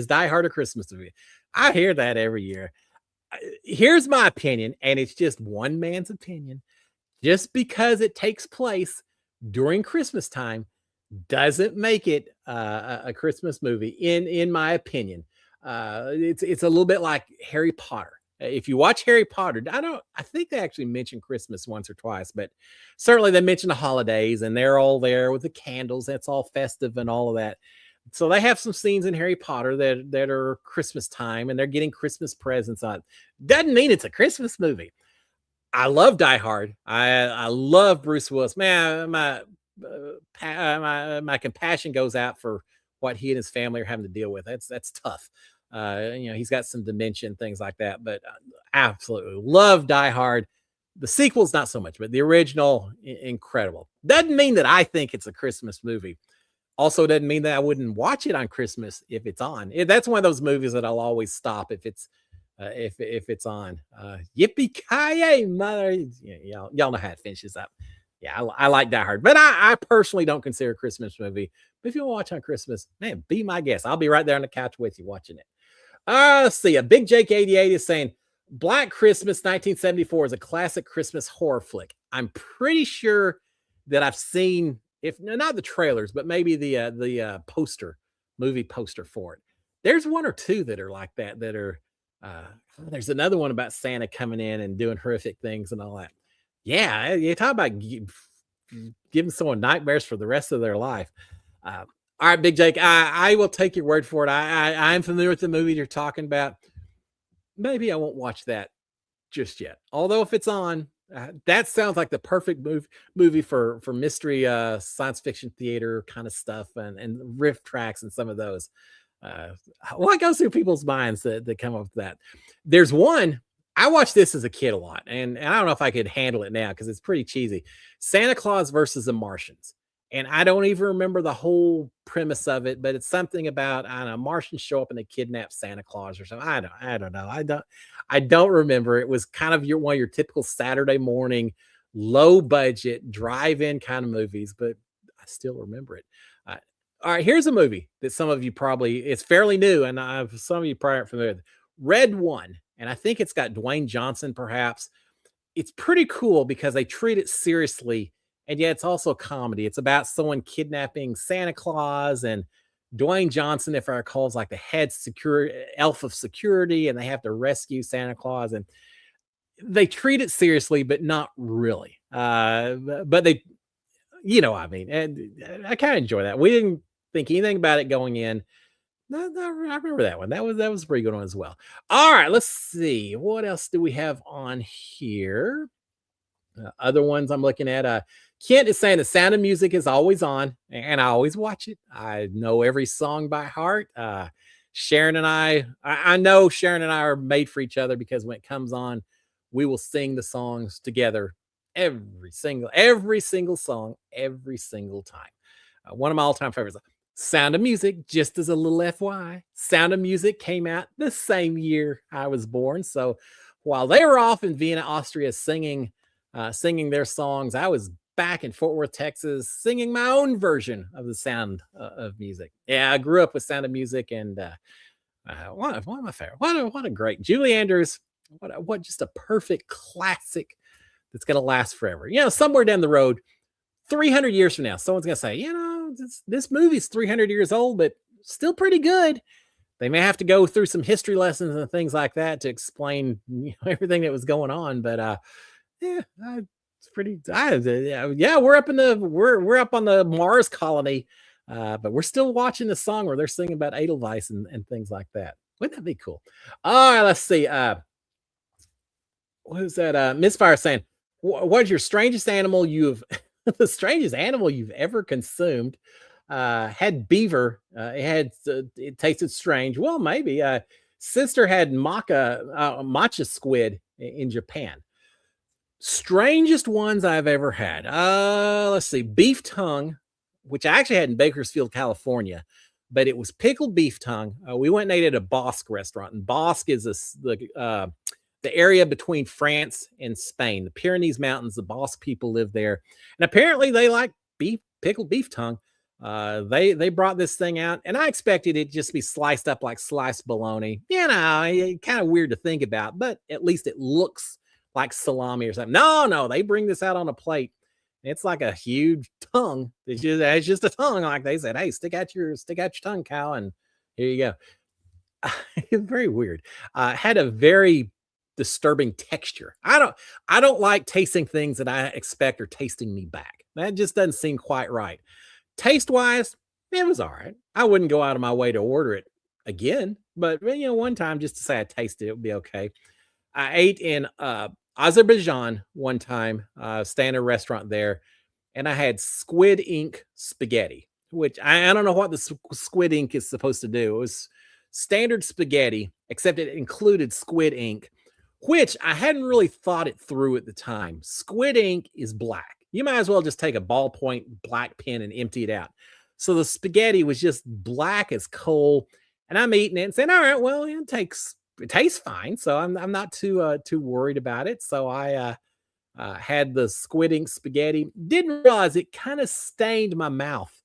A: Die Hard a Christmas movie. I hear that every year. Here's my opinion, and it's just one man's opinion. Just because it takes place during Christmas time doesn't make it a Christmas movie, in my opinion. It's a little bit like Harry Potter. If you watch Harry Potter, I think they actually mention Christmas once or twice, but certainly they mention the holidays, and they're all there with the candles. That's all festive and all of that. So they have some scenes in Harry Potter that are Christmas time, and they're getting Christmas presents on. Doesn't mean it's a Christmas movie. I love Die Hard. I love Bruce Willis. Man, my compassion goes out for what he and his family are having to deal with. That's tough. He's got some dementia and things like that, but absolutely love Die Hard. The sequel's not so much, but the original, incredible. Doesn't mean that I think it's a Christmas movie. Also doesn't mean that I wouldn't watch it on Christmas if it's on. That's one of those movies that I'll always stop if it's on. Yippee-ki-yay, mother. Y'all know how it finishes up. Yeah, I like Die Hard, but I personally don't consider a Christmas movie. But if you want to watch on Christmas, man, be my guest. I'll be right there on the couch with you watching it. Let's see. A Big Jake 88 is saying Black Christmas 1974 is a classic Christmas horror flick. I'm pretty sure that I've seen, if not the trailers, but maybe the movie poster for it. There's one or two that are like that are. There's another one about Santa coming in and doing horrific things and all that. Yeah, you talk about giving someone nightmares for the rest of their life. All right, Big Jake, I will take your word for it. I'm familiar with the movie you're talking about. Maybe I won't watch that just yet. Although if it's on, that sounds like the perfect movie for mystery science fiction theater kind of stuff and riff tracks and some of those. What goes through people's minds that come up with that? There's one, I watched this as a kid a lot, and I don't know if I could handle it now because it's pretty cheesy. Santa Claus versus the Martians. And I don't even remember the whole premise of it, but it's something about, I don't know, Martians show up and they kidnap Santa Claus or something. I don't know. I don't remember. It was kind of one of your typical Saturday morning, low budget, drive-in kind of movies, but I still remember it. All right, here's a movie that some of you it's fairly new, and some of you probably aren't familiar with. Red One, and I think it's got Dwayne Johnson, perhaps. It's pretty cool because they treat it seriously, and yet it's also a comedy. It's about someone kidnapping Santa Claus, and Dwayne Johnson, if I recall, is like the head elf of security, and they have to rescue Santa Claus, and they treat it seriously, but not really. But they, I mean, and I kind of enjoy that. We didn't think anything about it going in. No, I remember that one. That was a pretty good one as well. All right, let's see. What else do we have on here? Other ones I'm looking at. Kent is saying The Sound of Music is always on, and I always watch it. I know every song by heart. Sharon and I know Sharon and I are made for each other because when it comes on, we will sing the songs together every single song, every single time. One of my all-time favorites. Sound of Music, just as a little FY, Sound of Music came out the same year I was born. So while they were off in Vienna, Austria, singing their songs, I was back in Fort Worth, Texas, singing my own version of the Sound of Music. Yeah, I grew up with Sound of Music, and one of my favorite. What a great Julie Andrews. What just a perfect classic that's going to last forever. Somewhere down the road, 300 years from now, someone's going to say, this movie's 300 years old, but still pretty good. They may have to go through some history lessons and things like that to explain everything that was going on. But it's pretty. We're up on the Mars colony, but we're still watching the song where they're singing about Edelweiss and things like that. Wouldn't that be cool? All right, let's see. What is that? Misfire saying, "What is your strangest animal the strangest animal you've ever consumed?" Had beaver. It tasted strange. Well, maybe. Sister had matcha squid in Japan. Strangest ones I've ever had. Let's see. Beef tongue, which I actually had in Bakersfield, California, but it was pickled beef tongue. We went and ate at a Bosque restaurant, and Bosque is the area between France and Spain, the Pyrenees Mountains. The Basque people live there, and apparently they like pickled beef tongue. They brought this thing out, and I expected it just to be sliced up like sliced bologna. Kind of weird to think about, but at least it looks like salami or something. No, they bring this out on a plate. It's like a huge tongue. It's just a tongue, like they said. Hey, stick out your tongue, cow, and here you go. It's very weird. Had a very disturbing texture. I don't like tasting things that I expect are tasting me back. That just doesn't seem quite right. Taste wise, it was all right. I wouldn't go out of my way to order it again, but one time just to say I tasted it would be okay. I ate in Azerbaijan one time, staying at a restaurant there, and I had squid ink spaghetti, which I don't know what the squid ink is supposed to do. It was standard spaghetti, except it included squid ink, which I hadn't really thought it through at the time. Squid ink is black. You might as well just take a ballpoint black pen and empty it out. So the spaghetti was just black as coal, and I'm eating it and saying, "All right, well, it tastes fine." So I'm not too worried about it. So I had the squid ink spaghetti. Didn't realize it kind of stained my mouth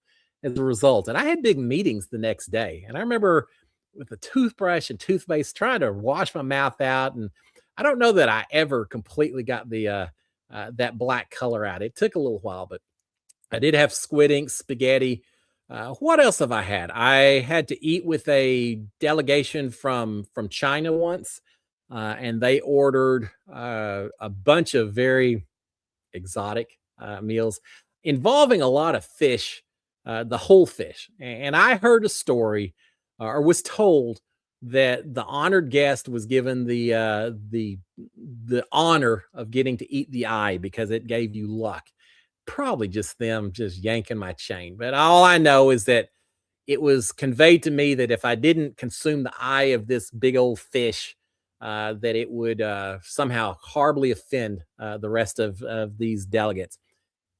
A: as a result, and I had big meetings the next day. And I remember with a toothbrush and toothpaste trying to wash my mouth out, and I don't know that I ever completely got the that black color out. It took a little while, but I did have squid ink spaghetti. What else have I had? I had to eat with a delegation from China once, and they ordered a bunch of very exotic meals involving a lot of fish, the whole fish. And I heard a story, or was told, that the honored guest was given the honor of getting to eat the eye because it gave you luck. Probably just them just yanking my chain. But all I know is that it was conveyed to me that if I didn't consume the eye of this big old fish, that it would somehow horribly offend the rest of these delegates.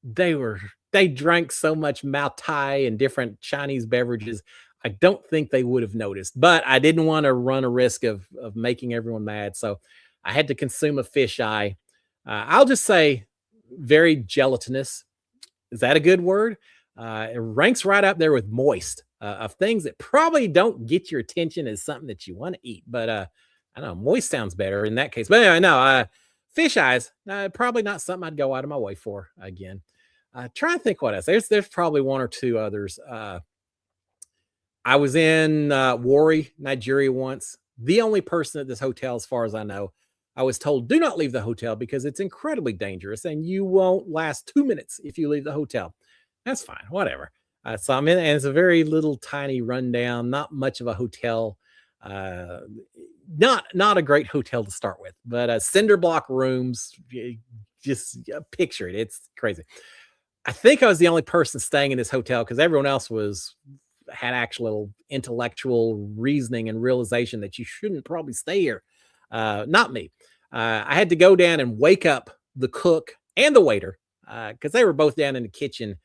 A: They drank so much Mao Tai and different Chinese beverages. I don't think they would have noticed, but I didn't want to run a risk of making everyone mad. So I had to consume a fish eye. I'll just say very gelatinous. Is that a good word? It ranks right up there with moist, of things that probably don't get your attention as something that you want to eat. But I don't know, moist sounds better in that case. But anyway, no, fish eyes, probably not something I'd go out of my way for again. Try and think what else. There's probably one or two others. I was in Warri, Nigeria once. The only person at this hotel, as far as I know, I was told, do not leave the hotel because it's incredibly dangerous and you won't last 2 minutes if you leave the hotel. That's fine, whatever. So I'm in, and it's a very little tiny rundown, not much of a hotel. Not a great hotel to start with, but cinder block rooms. Just picture it. It's crazy. I think I was the only person staying in this hotel because everyone else had actual intellectual reasoning and realization that you shouldn't probably stay here. Not me. I had to go down and wake up the cook and the waiter because they were both down in the kitchen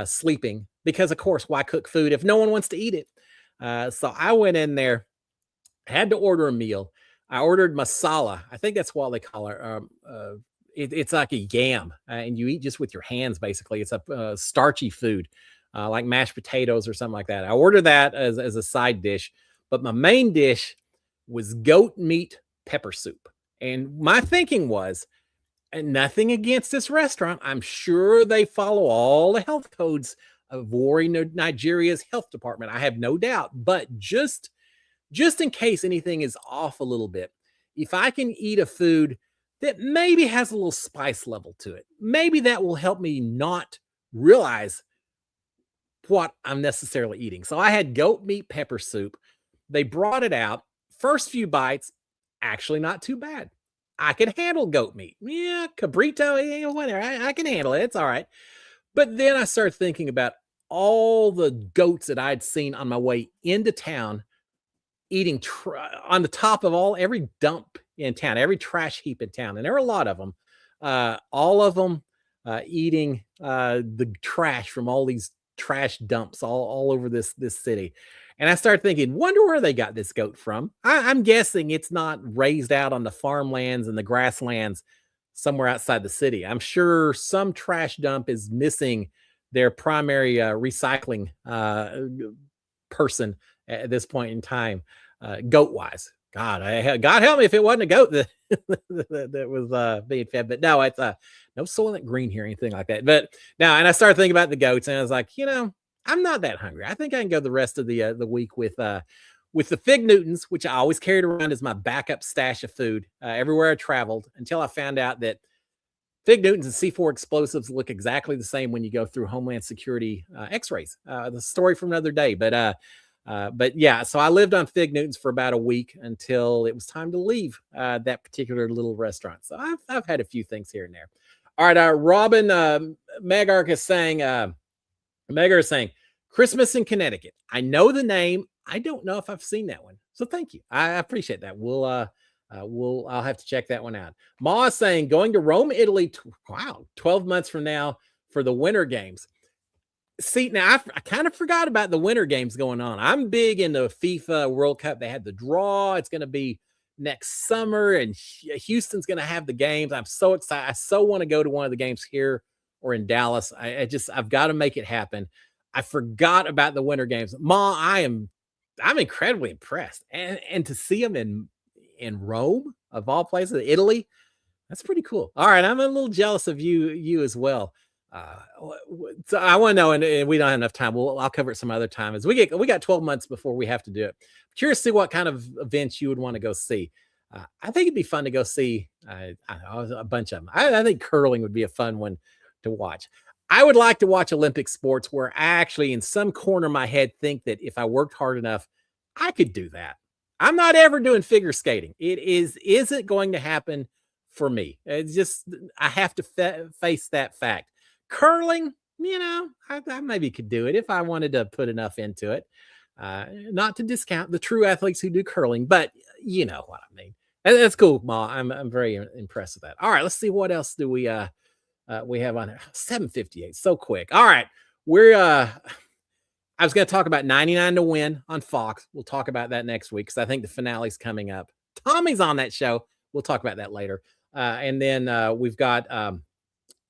A: sleeping because, of course, why cook food if no one wants to eat it? So I went in there, had to order a meal. I ordered masala. I think that's what they call it. It's like a yam, and you eat just with your hands, basically. It's a starchy food, like mashed potatoes or something like that. I ordered that as a side dish, but my main dish was goat meat pepper soup. And my thinking was, and nothing against this restaurant, I'm sure they follow all the health codes of Warri, Nigeria's health department. I have no doubt, but just in case anything is off a little bit, if I can eat a food that maybe has a little spice level to it, maybe that will help me not realize what I'm necessarily eating. So I had goat meat pepper soup. They brought it out. First few bites, actually not too bad. I can handle goat meat. Yeah, cabrito, whatever. I can handle it. It's all right. But then I started thinking about all the goats that I'd seen on my way into town eating on the top of every dump in town, every trash heap in town. And there were a lot of them, all of them eating the trash from all these trash dumps all over this city. And I started thinking, wonder where they got this goat from. I'm guessing it's not raised out on the farmlands and the grasslands somewhere outside the city. I'm sure some trash dump is missing their primary recycling person at this point in time, goat wise. God help me if it wasn't a goat that that was being fed. But no, it's no Soylent Green here, anything like that. But now, and I started thinking about the goats, and I was like, I'm not that hungry. I think I can go the rest of the week with the Fig Newtons, which I always carried around as my backup stash of food everywhere I traveled, until I found out that Fig Newtons and C4 explosives look exactly the same when you go through Homeland Security X-rays. The story from another day, but yeah. So I lived on Fig Newtons for about a week until it was time to leave that particular little restaurant. So I've had a few things here and there. All right, Robin Megark is saying Christmas in Connecticut. I know the name. I don't know if I've seen that one. So thank you. I appreciate that. I'll have to check that one out. Ma is saying going to Rome, Italy. 12 months from now for the Winter Games. See, now I kind of forgot about the Winter Games going on. I'm big into FIFA World Cup. They had the draw. It's going to be next summer, and Houston's going to have the games. I'm so excited. I so want to go to one of the games here or in Dallas. I've got to make it happen. I forgot about the Winter Games. Ma, I'm incredibly impressed, and to see them in Rome, of all places, Italy, that's pretty cool. All right, I'm a little jealous of you as well. So I want to know, and we don't have enough time. I'll cover it some other time. As we got 12 months before we have to do it. Curious to see what kind of events you would want to go see. I think it'd be fun to go see a bunch of them. I think curling would be a fun one to watch. I would like to watch Olympic sports where I actually, in some corner of my head, think that if I worked hard enough, I could do that. I'm not ever doing figure skating. It isn't going to happen for me. It's just, I have to face that fact. Curling, I maybe could do it if I wanted to put enough into it. Not to discount the true athletes who do curling, but you know what I mean. And that's cool, Ma. I'm very impressed with that. All right, let's see what else do we have on here. 7:58, so quick. All right, I was going to talk about 99 to Win on Fox. We'll talk about that next week because I think the finale's coming up. Tommy's on that show. We'll talk about that later. And then we've got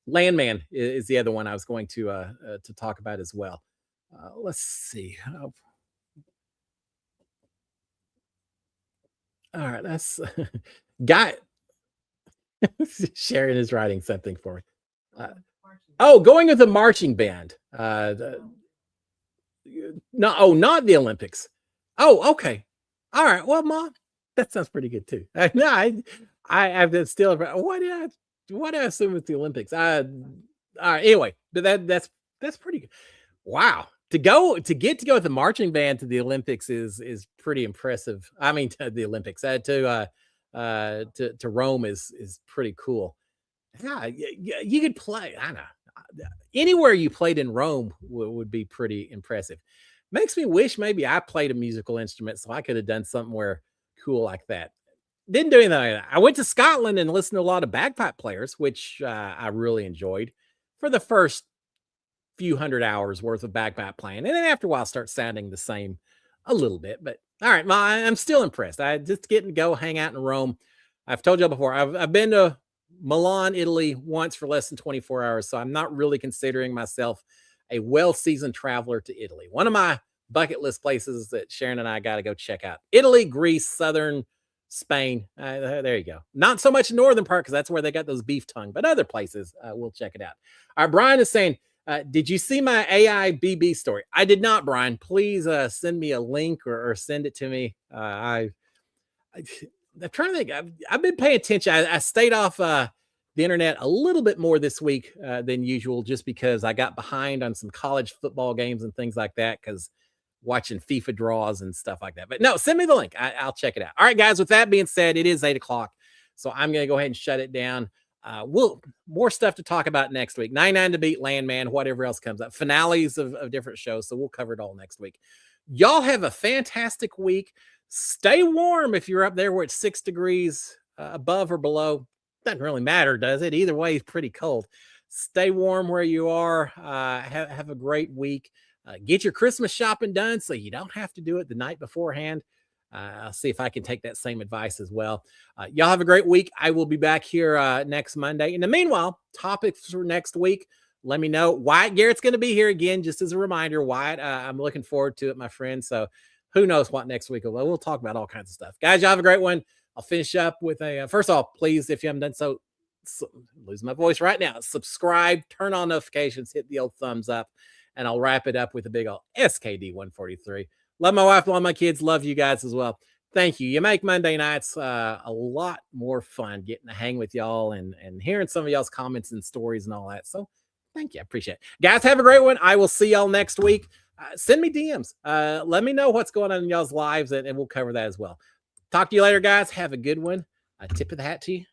A: Landman is the other one I was going to talk about as well. Let's see. All right, that's Guy. Sharon is writing something for me. Going with the marching band. No, not the Olympics. Oh, okay. All right. Well, Mom, that sounds pretty good too. I've still. What did I assume with the Olympics? All right. Anyway, but that's pretty good. Wow. To get to go with the marching band to the Olympics is pretty impressive. I mean, to the Olympics to Rome is pretty cool. Yeah, you could play. I know. Anywhere you played in Rome would be pretty impressive. Makes me wish maybe I played a musical instrument so I could have done something cool like that. Didn't do anything like that. I went to Scotland and listened to a lot of bagpipe players, which I really enjoyed for the first few hundred hours worth of bagpipe playing. And then after a while, start sounding the same a little bit. But all right, I'm still impressed. I just getting to go hang out in Rome. I've told you before, I've been to Milan, Italy once for less than 24 hours. So I'm not really considering myself a well-seasoned traveler to Italy. One of my bucket list places that Sharon and I got to go check out. Italy, Greece, southern Spain. There you go. Not so much northern part because that's where they got those beef tongue, but other places we'll check it out. All right, Brian is saying, did you see my AI BB story? I did not, Brian. Please send me a link or send it to me. I'm trying to think. I've been paying attention. I stayed off the internet a little bit more this week than usual, just because I got behind on some college football games and things like that, because watching FIFA draws and stuff like that. But no, send me the link. I'll check it out. All right, guys, with that being said, it is 8:00. So I'm going to go ahead and shut it down. More stuff to talk about next week. 99 to Beat, Landman, whatever else comes up. Finales of different shows. So we'll cover it all next week. Y'all have a fantastic week. Stay warm if you're up there where it's 6 degrees above or below. Doesn't really matter, does it? Either way, it's pretty cold. Stay warm where you are. Have a great week. Get your Christmas shopping done so you don't have to do it the night beforehand. I'll see if I can take that same advice as well. Y'all have a great week. I will be back here next Monday. In the meanwhile, topics for next week. Let me know. Wyatt Garrett's going to be here again, just as a reminder. Wyatt, I'm looking forward to it, my friend. So who knows what next week will be. We'll talk about all kinds of stuff. Guys, y'all have a great one. I'll finish up with a, first of all, please, if you haven't done so, lose my voice right now, subscribe, turn on notifications, hit the old thumbs up, and I'll wrap it up with a big old SKD 143. Love my wife, love my kids, love you guys as well. Thank you. You make Monday nights a lot more fun getting to hang with y'all and hearing some of y'all's comments and stories and all that. So thank you. I appreciate it. Guys, have a great one. I will see y'all next week. Send me DMs. Let me know what's going on in y'all's lives, and we'll cover that as well. Talk to you later, guys. Have a good one. A tip of the hat to you.